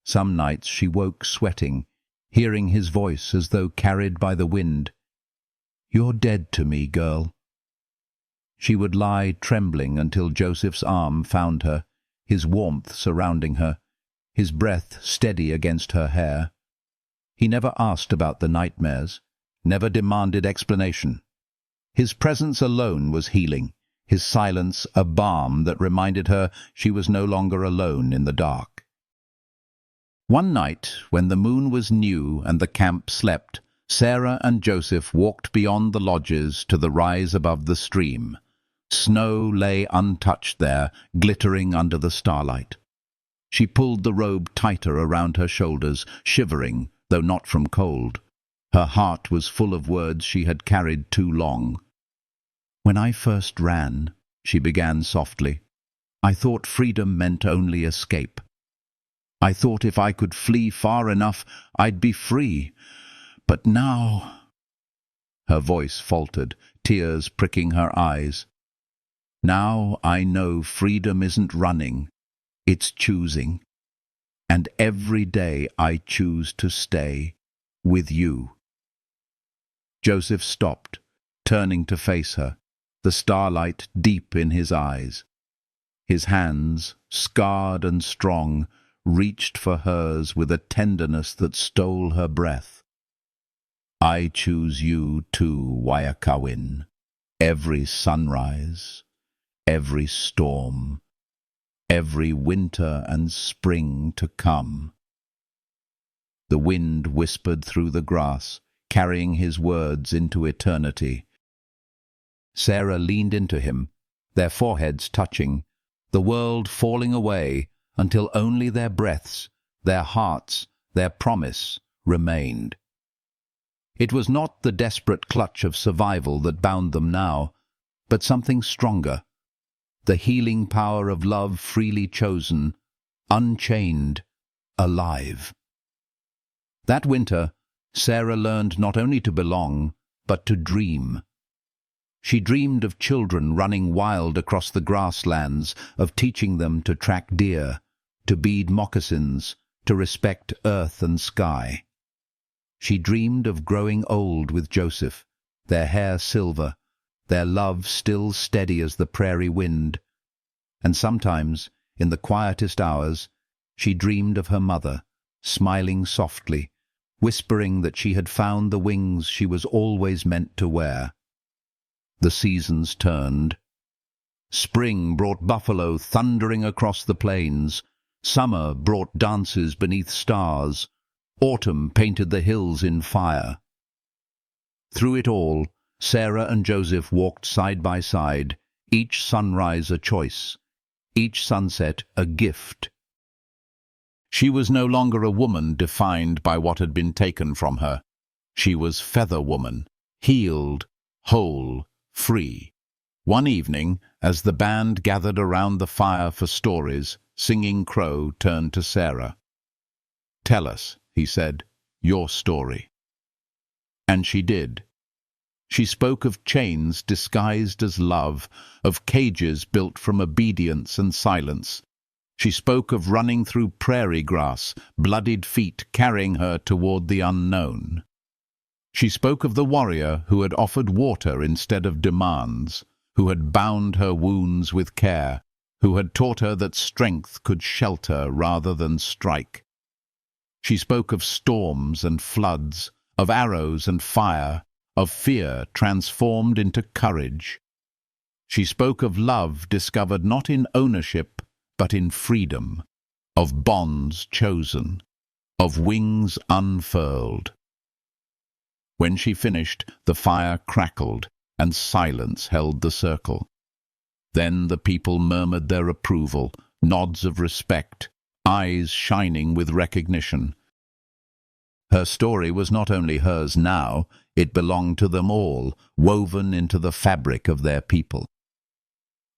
Some nights she woke sweating, hearing his voice as though carried by the wind. "You're dead to me, girl." She would lie trembling until Joseph's arm found her, his warmth surrounding her, his breath steady against her hair. He never asked about the nightmares, never demanded explanation. His presence alone was healing, his silence a balm that reminded her she was no longer alone in the dark. One night, when the moon was new and the camp slept, Sarah and Joseph walked beyond the lodges to the rise above the stream. Snow lay untouched there, glittering under the starlight. She pulled the robe tighter around her shoulders, shivering, though not from cold. Her heart was full of words she had carried too long. "When I first ran," she began softly, "I thought freedom meant only escape. I thought if I could flee far enough, I'd be free. But now—" Her voice faltered, tears pricking her eyes. "Now I know freedom isn't running, it's choosing. And every day I choose to stay with you." Joseph stopped, turning to face her, the starlight deep in his eyes. His hands, scarred and strong, reached for hers with a tenderness that stole her breath. "I choose you too, Wayakawin. Every sunrise, every storm, every winter and spring to come." The wind whispered through the grass, carrying his words into eternity. Sarah leaned into him, their foreheads touching, the world falling away until only their breaths, their hearts, their promise remained. It was not the desperate clutch of survival that bound them now, but something stronger, the healing power of love freely chosen, unchained, alive. That winter, Sarah learned not only to belong, but to dream. She dreamed of children running wild across the grasslands, of teaching them to track deer, to bead moccasins, to respect earth and sky. She dreamed of growing old with Joseph, their hair silver, their love still steady as the prairie wind. And sometimes, in the quietest hours, she dreamed of her mother, smiling softly, whispering that she had found the wings she was always meant to wear. The seasons turned. Spring brought buffalo thundering across the plains. Summer brought dances beneath stars. Autumn painted the hills in fire. Through it all, Sarah and Joseph walked side by side, each sunrise a choice, each sunset a gift. She was no longer a woman defined by what had been taken from her. She was Feather Woman, healed, whole, free. One evening, as the band gathered around the fire for stories, Singing Crow turned to Sarah. "Tell us," he said, "your story." And she did. She spoke of chains disguised as love, of cages built from obedience and silence. She spoke of running through prairie grass, bloodied feet carrying her toward the unknown. She spoke of the warrior who had offered water instead of demands, who had bound her wounds with care, who had taught her that strength could shelter rather than strike. She spoke of storms and floods, of arrows and fire, of fear transformed into courage. She spoke of love discovered not in ownership, but in freedom, of bonds chosen, of wings unfurled. When she finished, the fire crackled, and silence held the circle. Then the people murmured their approval, nods of respect, eyes shining with recognition. Her story was not only hers now, it belonged to them all, woven into the fabric of their people.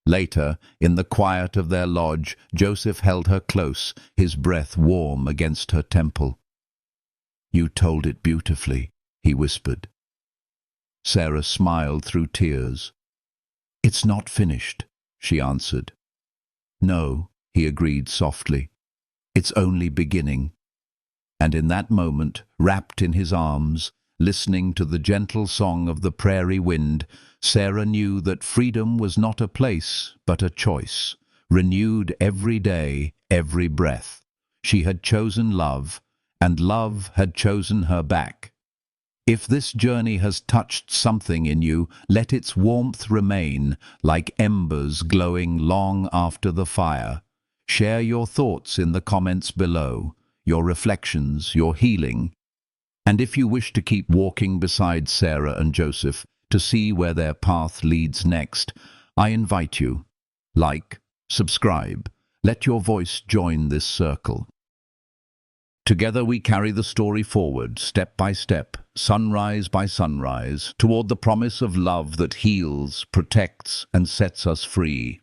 Later, in the quiet of their lodge, Joseph held her close, his breath warm against her temple. "You told it beautifully," he whispered. Sarah smiled through tears. "It's not finished," she answered. "No," he agreed softly. "It's only beginning." And in that moment, wrapped in his arms, listening to the gentle song of the prairie wind, Sarah knew that freedom was not a place, but a choice, renewed every day, every breath. She had chosen love, and love had chosen her back. If this journey has touched something in you, let its warmth remain, like embers glowing long after the fire. Share your thoughts in the comments below, your reflections, your healing. And if you wish to keep walking beside Sarah and Joseph to see where their path leads next, I invite you. Like, subscribe, let your voice join this circle. Together we carry the story forward, step by step, sunrise by sunrise, toward the promise of love that heals, protects, and sets us free.